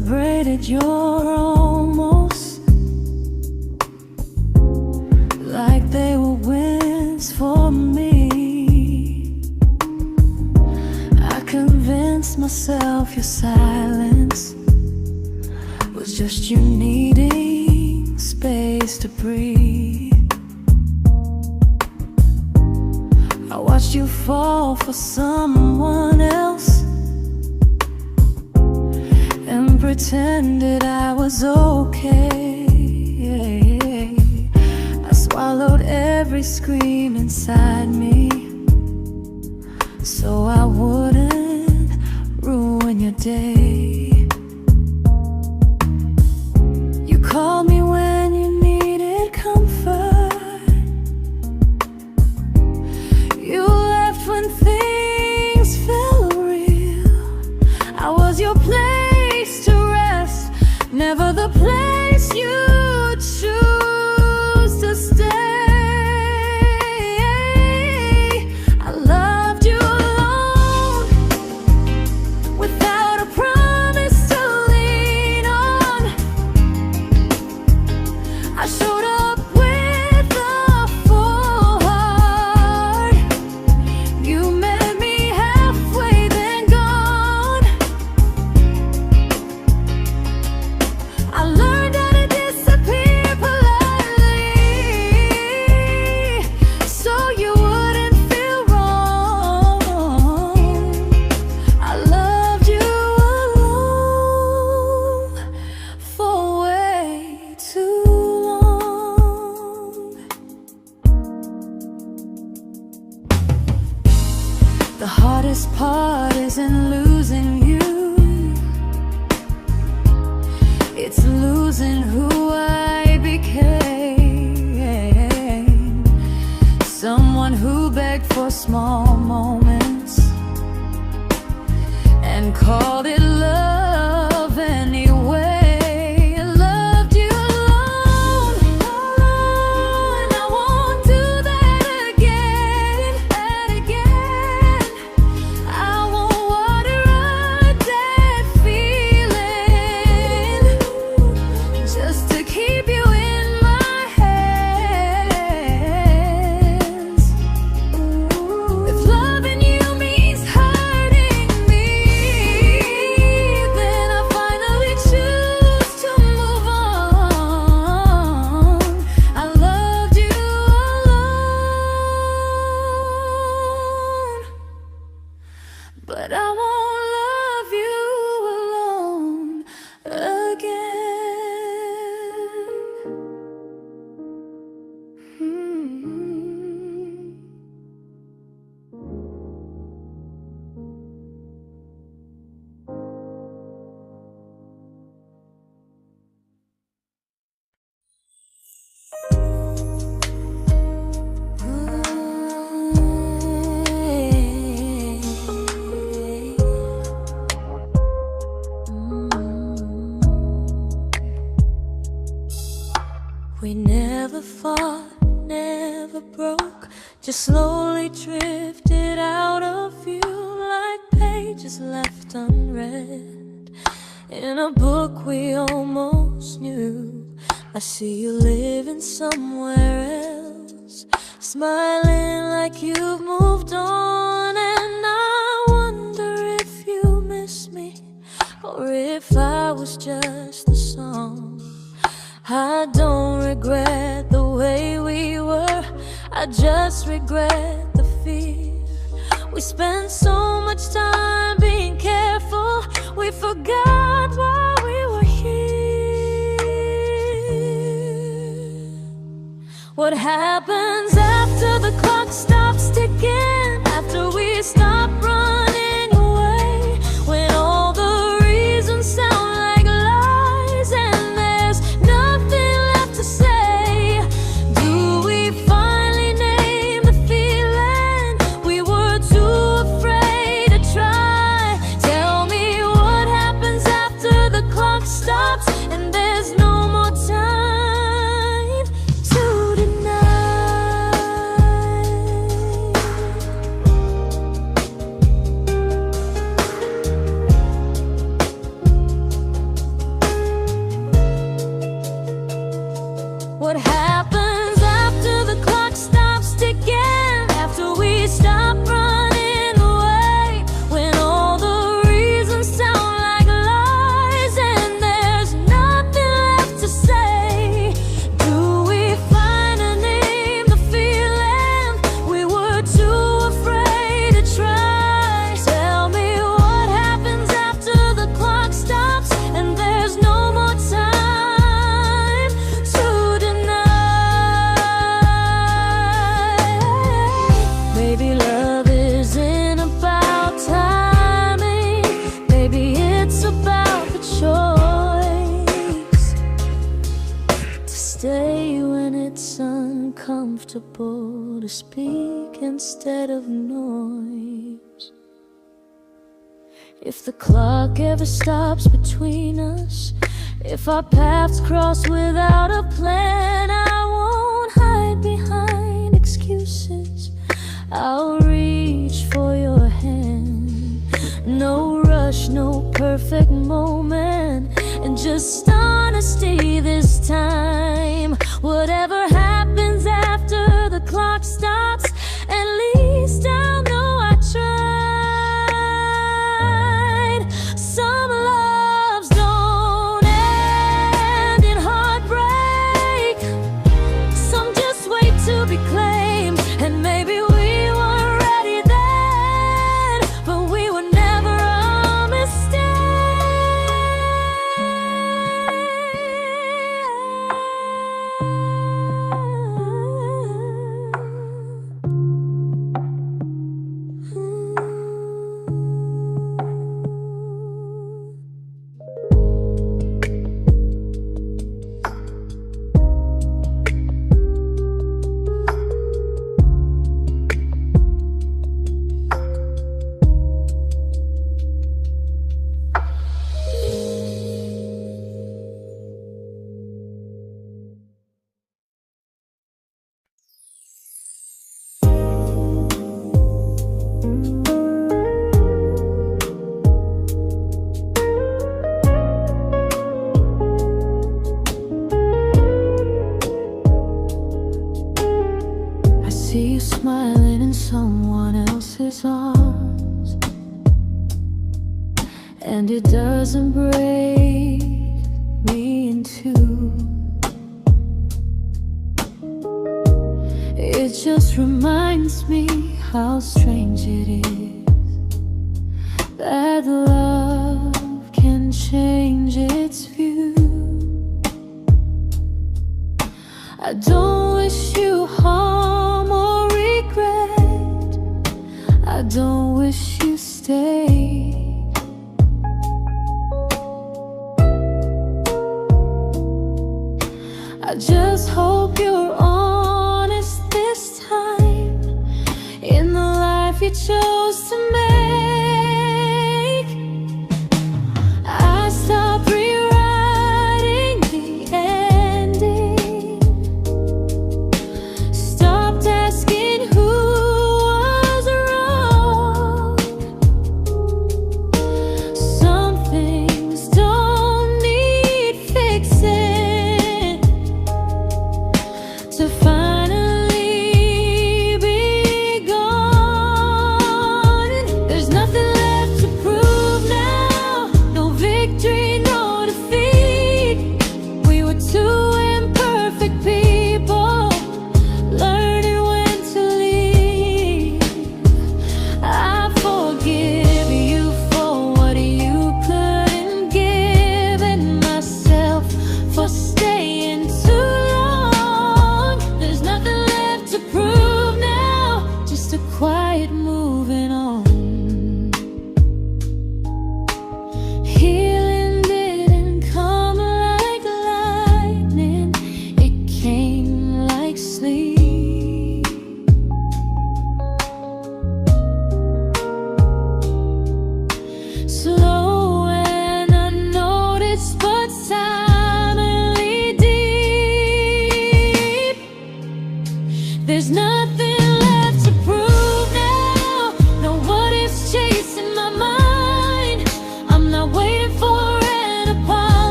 celebrated your almost like they were wins for me. I convinced myself your silence was just you needing space to breathe. I watched you fall for someone else and pretended I was okay. I swallowed every scream inside me so I wouldn't ruin your day. You called me when you needed comfort. You left when things felt real. I was your place to rest, never the place you choose to stay. I loved you alone, without a promise to lean on. I showed up with a full heart. You met me halfway, then gone. I learned how to disappear politely, so you wouldn't feel wrong. I loved you alone for way too long. The hardest part isn't losing you, it's losing who I became. Someone who begged for small moments and called it love anyway. I loved you alone, and I won't do that again. I won't water a dead feeling just to keep you in my hands. If loving you means hurting me, then I finally choose to move on. I loved you alone, but I won't love you alone again. We never fought, never broke, just slowly drifted out of view like pages left unread in a book we almost knew. I see you living somewhere else, smiling like you've moved on, and I wonder if you miss me or if I was just the song. I don't regret the way we were, I just regret the fear. We spent so much time being careful, we forgot why we were here. What happens after the clock stops ticking, after we stop running away, when all the reasons sound like lies and there's nothing left to say? Do we finally name the feeling we were too afraid to try? Tell me what happens after the clock stops and there's no more time to deny. comfortable to speak instead of noise. If the clock ever stops between us, if our paths cross without a plan, I won't hide behind excuses. I'll reach for your hand. No rush, no perfect moment, and just honesty this time. Whatever happens after the clock stops, at least I'll know I tried. Some loves don't end in heartbreak, some just wait to be claimed. And maybe we weren't ready then, but we were never a mistake. See you smiling in someone else's arms, and it doesn't break me in two. It just reminds me how strange it is that love can change its view. I don't wish you harm or regret, I don't wish you stay. I just hope you're honest this time in the life you chose to make. I stopped rewriting the ending, stopped asking who was wrong.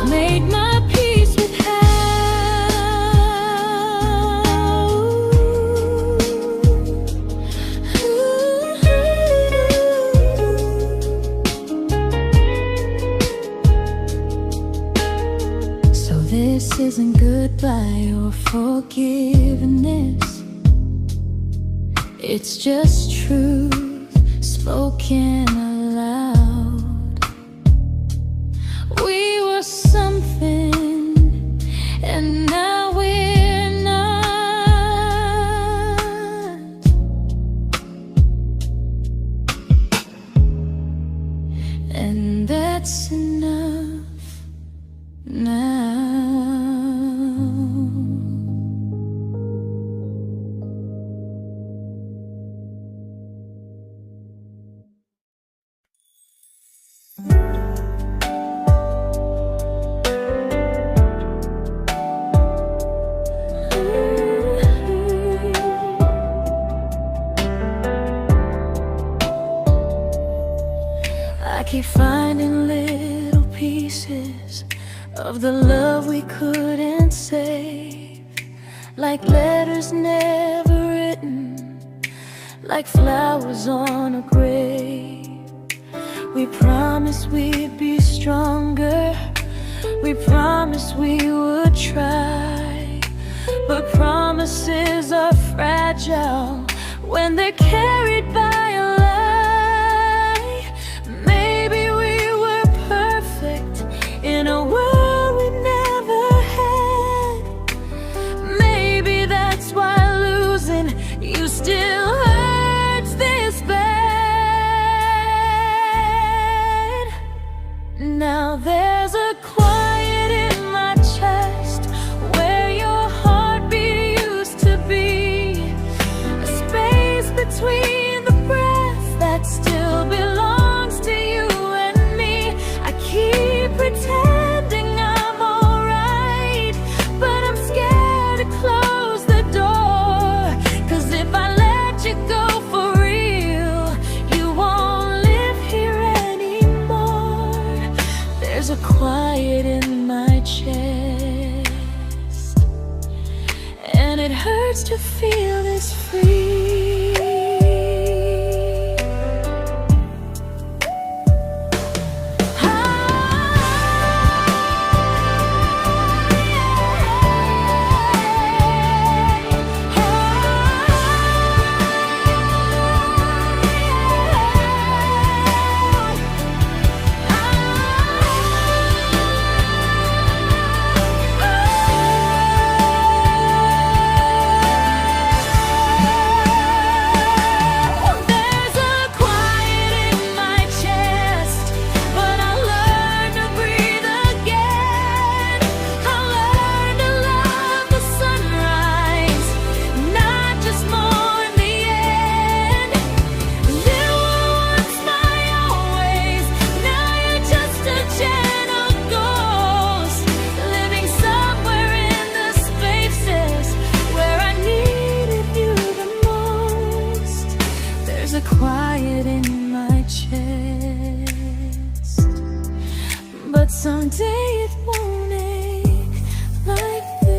made my peace with how. So this isn't goodbye or forgiveness, it's just truth spoken aloud. We were something, and now we're not. And that's enough now. I keep finding little pieces of the love we couldn't save, like letters never written, like flowers on a grave. We promised we'd be stronger, we promised we would try, but promises are fragile when they're carried by a lie. Maybe we were perfect in a world we never had. Maybe that's why losing you still hurts this bad. Now there's a quiet in my chest where your heartbeat used to be, a space between the breaths that still belongs to you and me. I keep pretending I'm alright, but I'm scared to close the door, 'cause if I let you go for real, you won't live here anymore. There's a quiet in my chest, and it hurts to feel this free. Quiet in my chest, but someday it won't ache like this.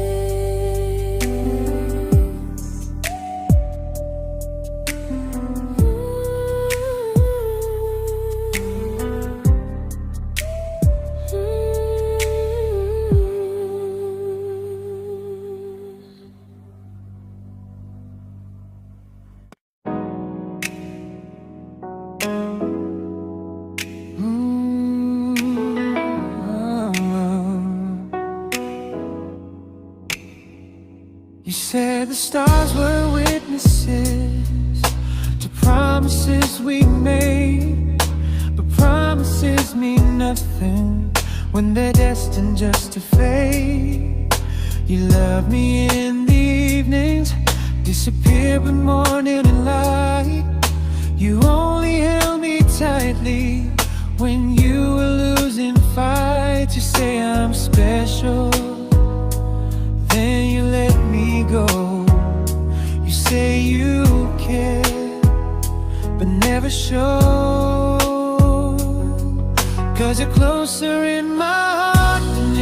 You said the stars were witnesses to promises we made, but promises mean nothing when they're destined just to fade. You love me in the evenings, disappear when morning and light. You only held me tightly when you were losing fights. You say I'm special, then you let me go. You say you care, but never show, 'cause you're closer in my heart than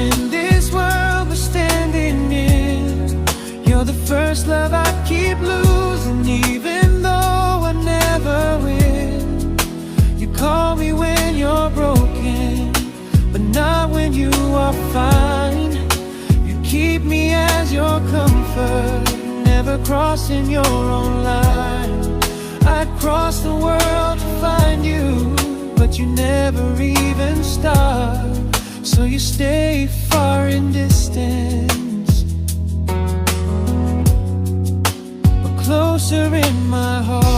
prefer never crossing your own line. I'd cross the world to find you, but you never even start. So you stay far in distance, but closer in my heart.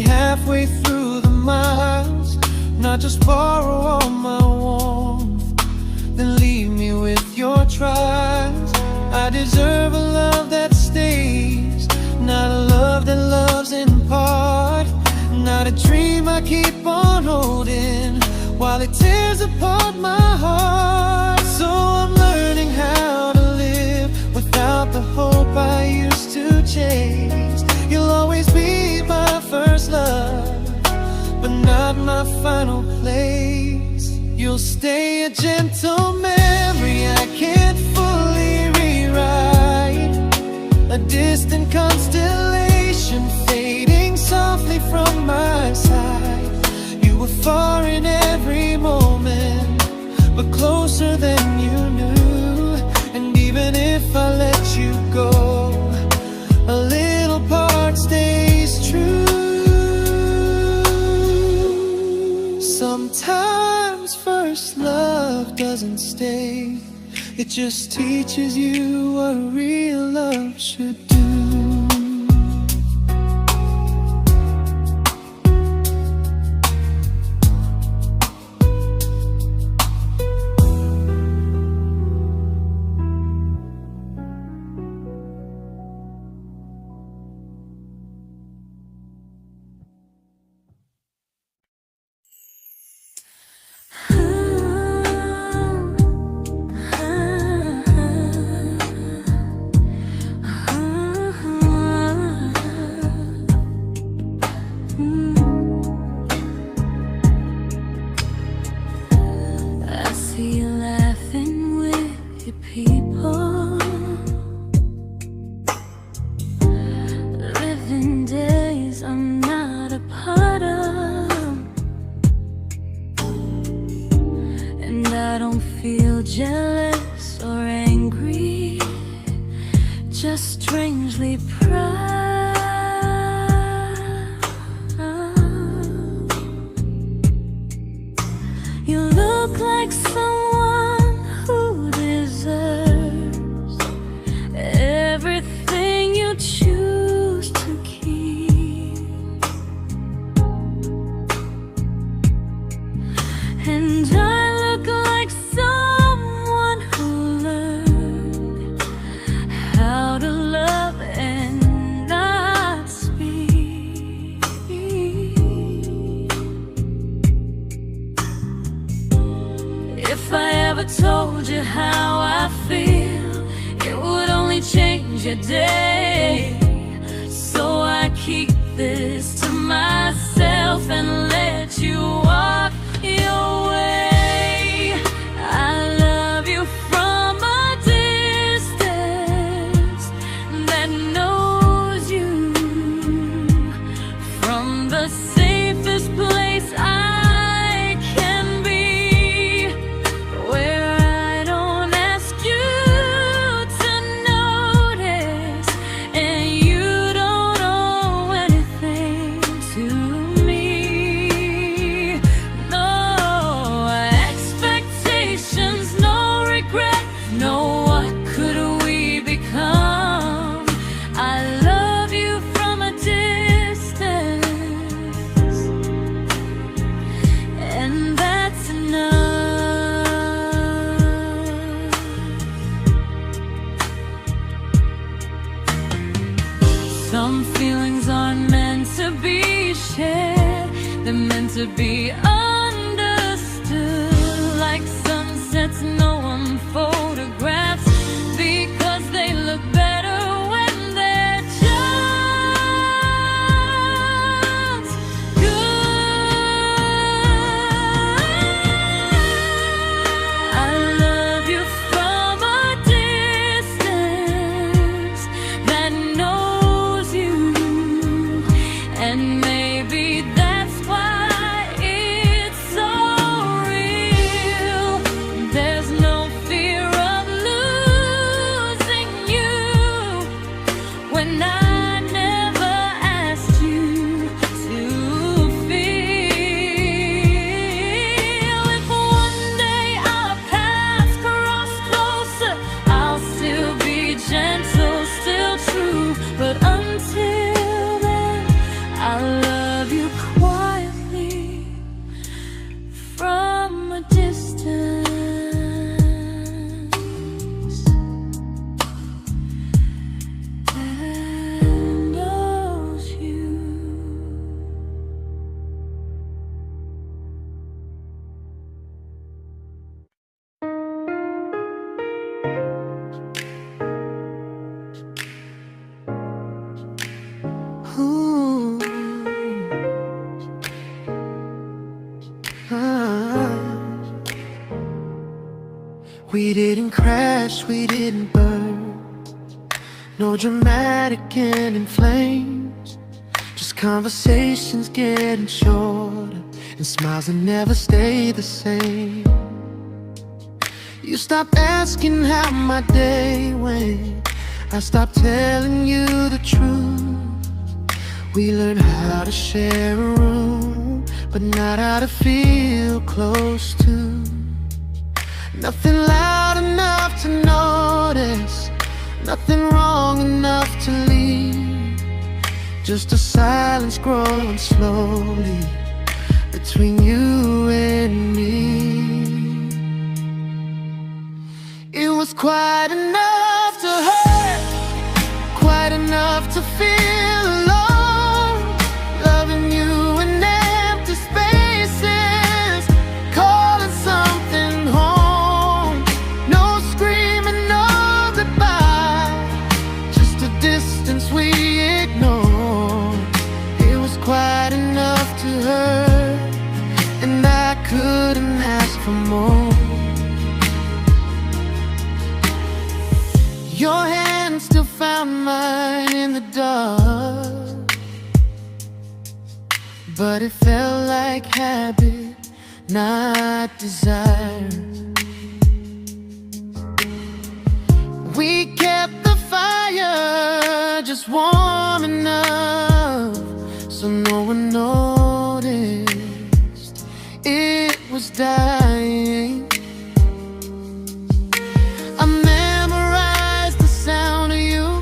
Halfway through the miles, not just borrow all my warmth, then leave me with your trials. I deserve a love that stays, not a love that loves in part, not a dream I keep on holding while it tears apart my heart. So I'm learning how to live without the hope I used to chase. You'll always be my first love, but not my final place. You'll stay a gentle memory I can't fully rewrite, a distant constellation fading softly from my side. You were far in every moment, but closer than you knew. And even if I let you go, a little part stays true. Sometimes first love doesn't stay, it just teaches you what real love should do. Jealous or angry, just strangely proud. You look like someone who deserves everything you choose to keep. And I look like someone who learned how to love and not speak. If I ever told you how I feel, it would only change your day. So I keep this to myself and let you walk your way. I love you from a distance that knows you, from the safest place I can be, where I don't ask you to notice and you don't owe anything to me. No expectations, no regret, no what could we become. I love you from a distance, and that's enough. Some feelings aren't meant to be shared, they're meant to be understood. Like sunsets no one photographs, because they look better when they're just good. I love you from a distance didn't crash, we didn't burn. No dramatic end in flames, just conversations getting shorter and smiles that never stay the same. You stopped asking how my day went, I stopped telling you the truth. We learned how to share a room, but not how to feel close to. Nothing loud enough to notice, nothing wrong enough to leave. Just a silence growing slowly between you and me. It was quite enough to hurt, quite enough to feel alone. Loving you in empty spaces, calling something home. No screaming, no goodbye, just a distance we ignored. It was quite enough to hurt, and I couldn't ask for more. Your hand still found mine in the dark, but it felt like habit, not desire. We kept the fire just warm enough so no one noticed it was dying. I memorized the sound of you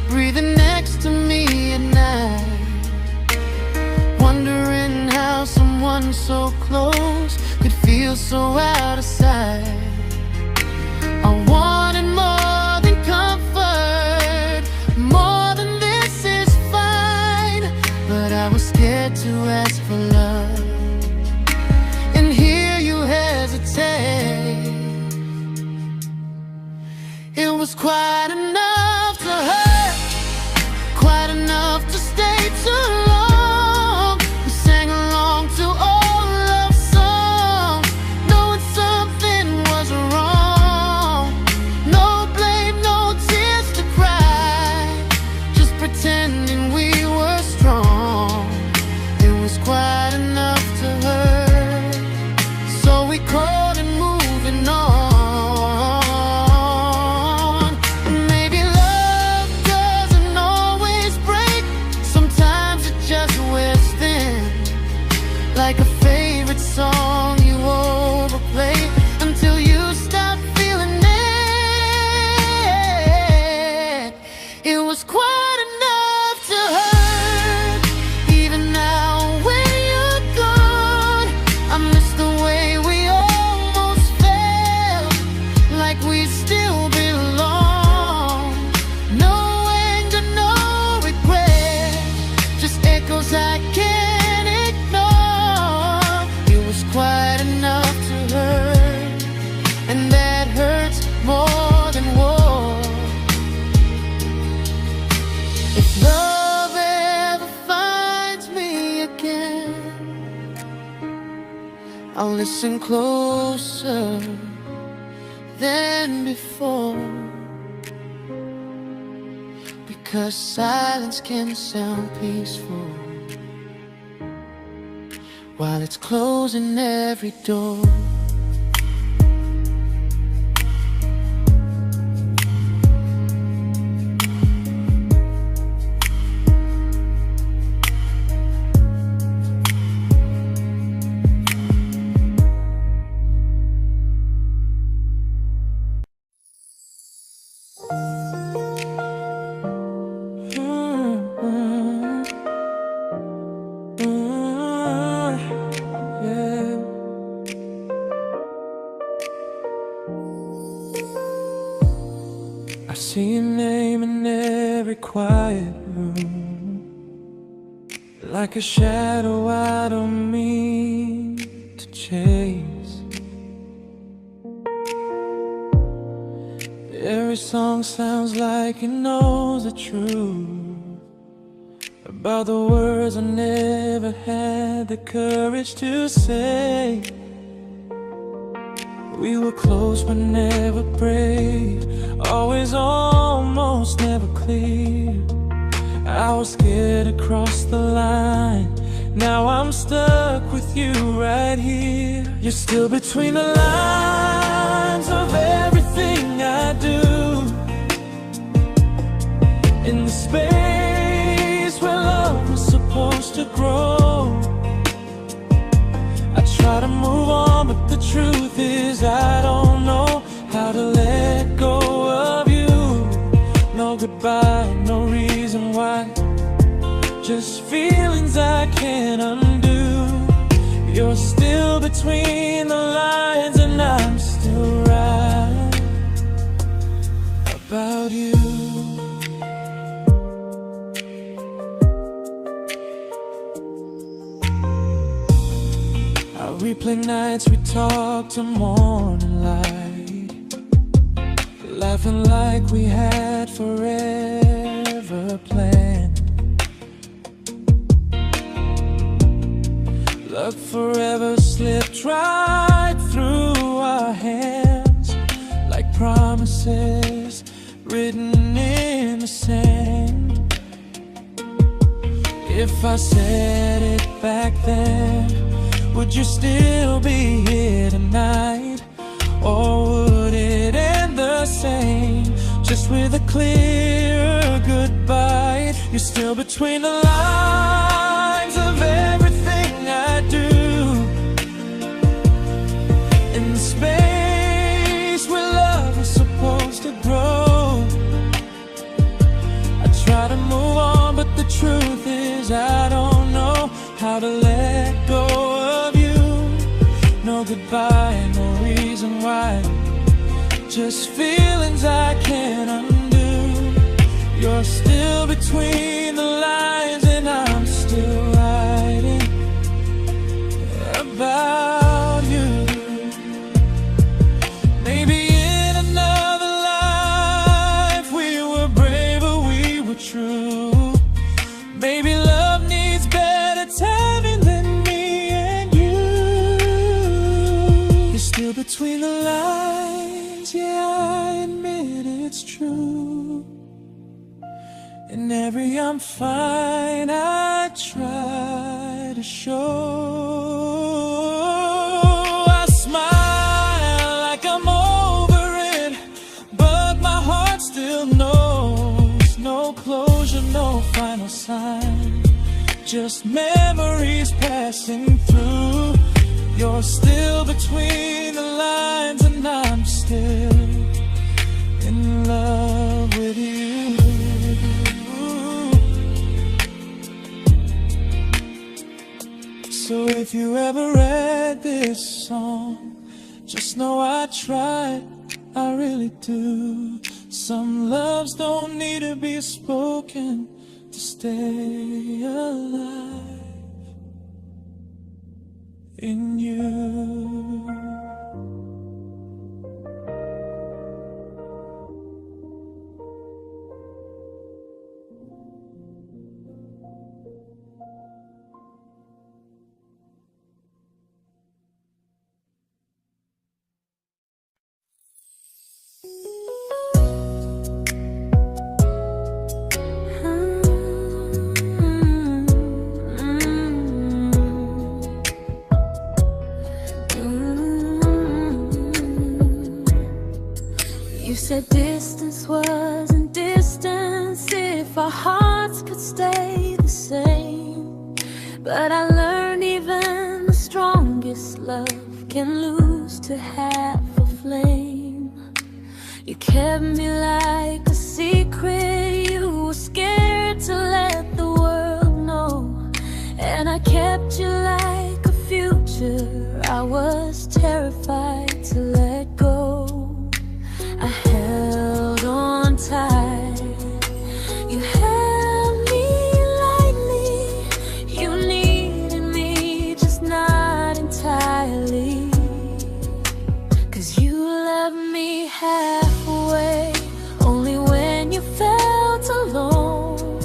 breathing next to me at night, wondering how someone so close could feel so out of sight. I wanted more than comfort, more than this is fine, but I was scared to ask for love and hear you hesitate. It was quite enough to hurt, quite enough to stay too long. We sang along to old love songs, knowing something was wrong. No blame, no tears to cry, just pretending we were strong. It was quite enough to hurt, so we crawled and moving on. Like a favorite song you overplay until you stop feeling it. It was quite enough to hurt, even now when you're gone. I miss the way we almost felt, like we still belong. No anger, no regret, just echoes I can't ignore. It was quite enough to hurt, and that hurts more than war. If love ever finds me again, I'll listen closer than before, because silence can sound peaceful while it's closing every door. I see your name in every quiet room, like a shadow I don't mean to chase. Every song sounds like it knows the truth about the words I never had the courage to say. We were close but never brave, always almost, never clear. I was scared to cross the line, now I'm stuck with you right here. You're still between the lines of everything I do, in the space where love was supposed to grow. I try to move on, but the truth is I don't know how to let go of you. No goodbye, no reason why, just feelings I can't undo. You're still between the lines and I'm still right about you. I replay nights we talk till morning light, laughing like we had forever planned. Luck forever slipped right through our hands, like promises written in the sand. If I said it back then, would you still be here tonight? Or would it end the same, just with a clear goodbye? You're still between the lines of everything I do, in the space where love is supposed to grow. I try to move on, but the truth is I don't know how to let go of you. No goodbye, no reason why, just feelings I can't undo. You're still between the lines and I'm still writing about you. Maybe in another life we were braver, we were true. Maybe love needs better timing than me and you. You're still between the lines, yeah, I admit it's true. In every I'm fine I try to show. I smile like I'm over it, but my heart still knows. No closure, no final sign, just memories passing through. You're still between the lines and I'm still in love with you. So if you ever read this song, just know I tried, I really do. Some loves don't need to be spoken to stay alive in you. You said distance wasn't distance if our hearts could stay the same. But I learned even the strongest love can lose to half a flame. You kept me like a secret, you were scared to let the world know. And I kept you like a future, I was terrified to let go. I held on tight, you held me lightly. You needed me, just not entirely. 'Cause you loved me halfway, only when you felt alone.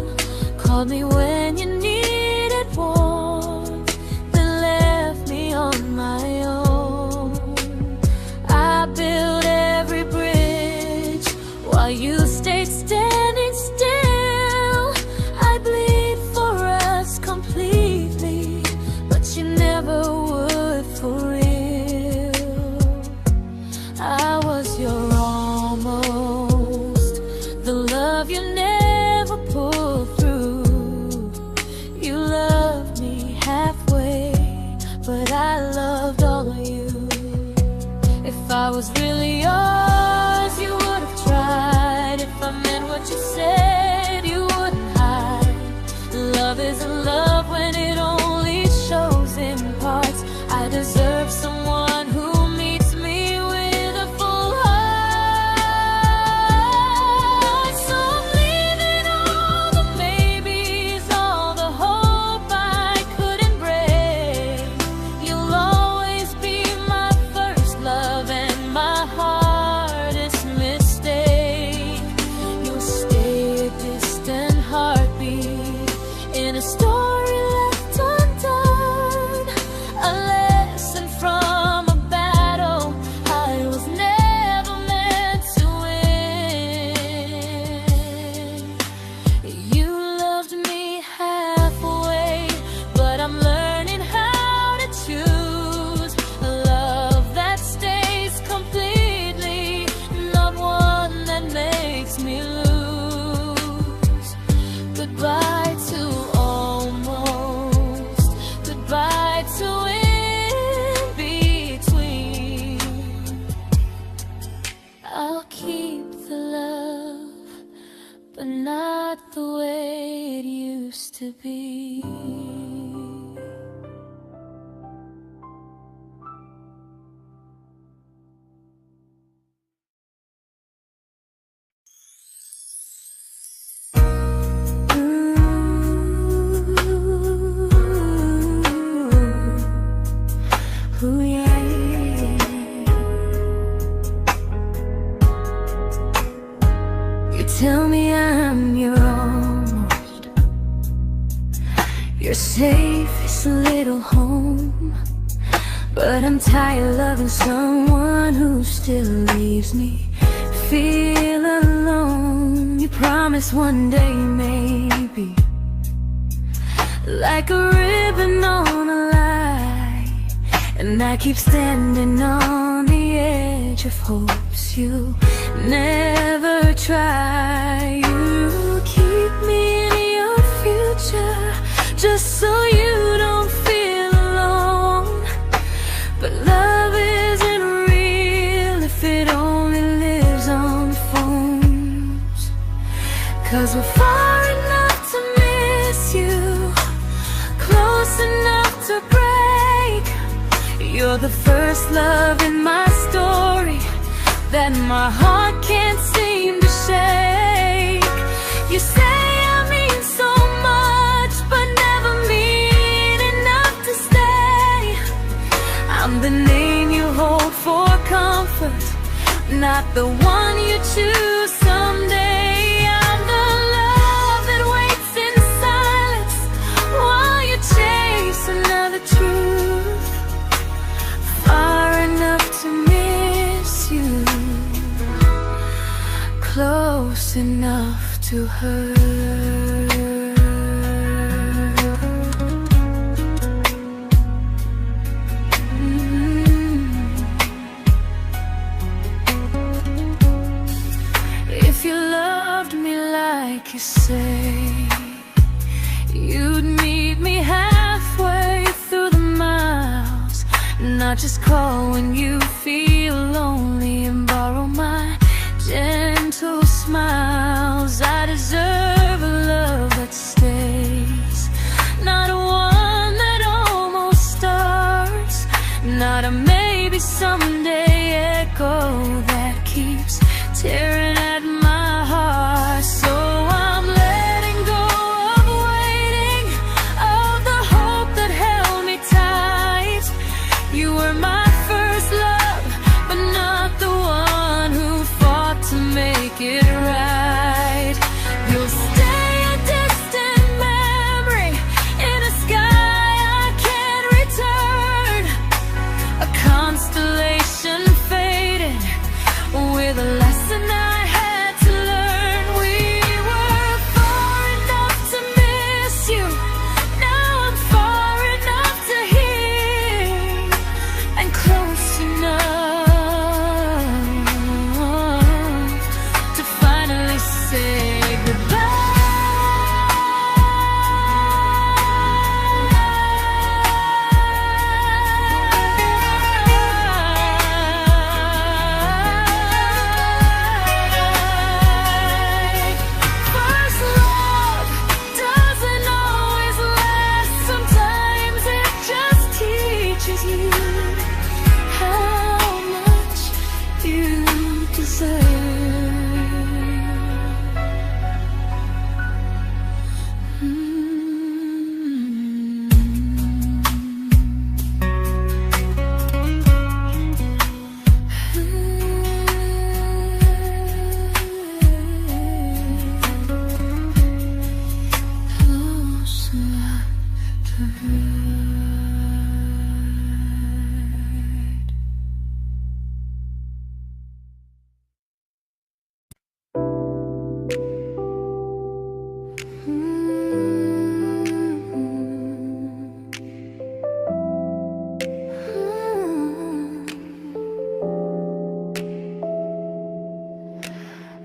Called me when you needed warmth, then left me on my own. I while you stayed standing still. I bleed for us completely, but you never would for real. I was your almost, the love you never pulled through. You loved me halfway, but I loved all of you. If I was really yours, you would have tried. If I meant what you said, you wouldn't hide. Love isn't love when it only shows in parts. I deserve someone who meets me with a full heart. So I'm leaving all the maybes, all the hope I couldn't break. You'll always be my first love and my hardest mistake. You'll stay a distant heartbeat in a story left undone, a lesson from a battle I was never meant to win. You loved me halfway, but I'm learning how to choose a love that stays completely, not one that makes me lose. Goodbye to almost, goodbye to in between. I'll keep the love, but not the way it used to be. Ooh, yeah, yeah. You tell me I'm your almost, your safest little home, but I'm tired loving someone who still leaves me feel alone. You promise one day maybe, like a ribbon on a line, and I keep standing on the edge of hopes you never try. You keep me in your future just so you don't feel alone. But love isn't real if it only lives on phones. 'Cause we're far enough to miss you, close enough to break. You're the first love in my story that my heart can't seem to shake. You say I mean so much, but never mean enough to stay. I'm the name you hold for comfort, not the one you choose someday. I'm the love that waits in silence while you chase another truth. Far enough to miss you, close enough to hurt. If you loved me like you say, you'd meet me halfway through the miles, not just call when you feel lonely and borrow my gentle smiles. I deserve a love that stays, not one that almost starts, not a maybe someday echo that keeps tearing at my heart. So I'm letting go of waiting, of the hope that held me tight. You were my first love, but not the one who fought to make it right. You'll stay a distant memory in a sky I can't return, a constellation faded with a lesson I had to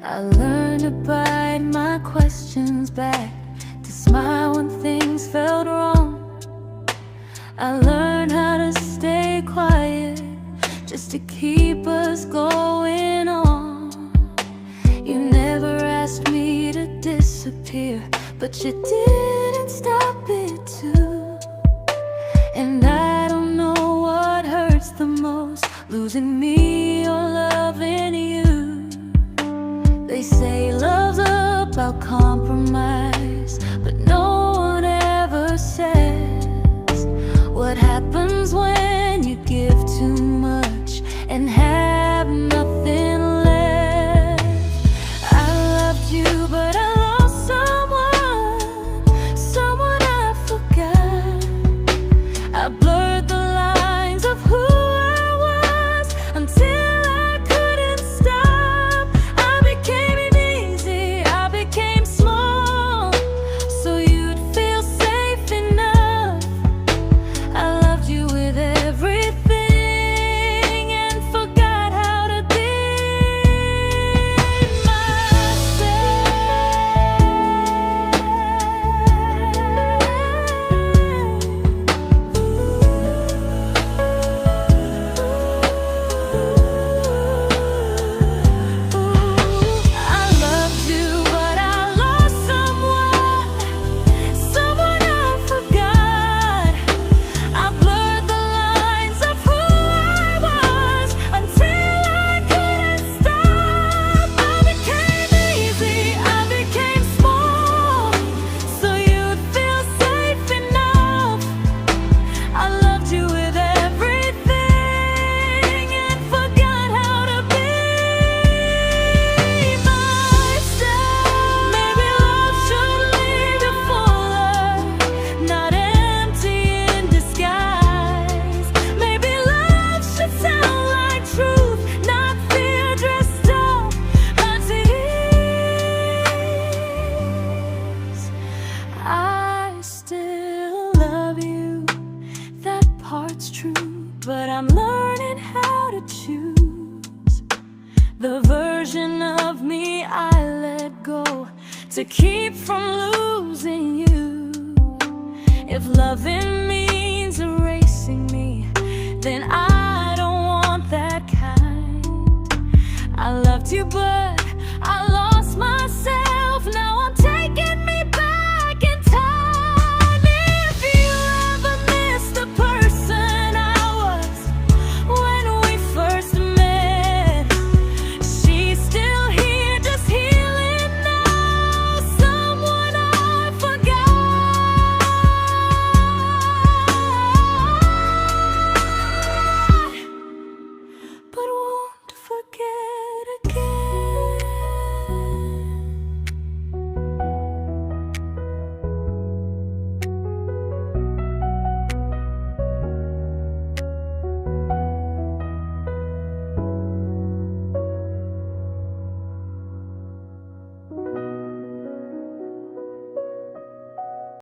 I learned to bite my questions back, to smile when things felt wrong. I learned how to stay quiet, just to keep us going on. You never asked me to disappear, but you didn't stop it too. And I don't know what hurts the most, losing me or loving you. They say love's about compromise, but no one ever says what happens when you give too much and have nothing left. I loved you, but I lost someone I forgot. I blurred the lines of who I was until I couldn't stop. I became easy, I became small, so you'd feel safe enough. I loved you with everything and forgot how to be but I'm learning how to choose the version of me I let go to keep from losing you. If loving means erasing me, then I don't want that kind. I loved you, but I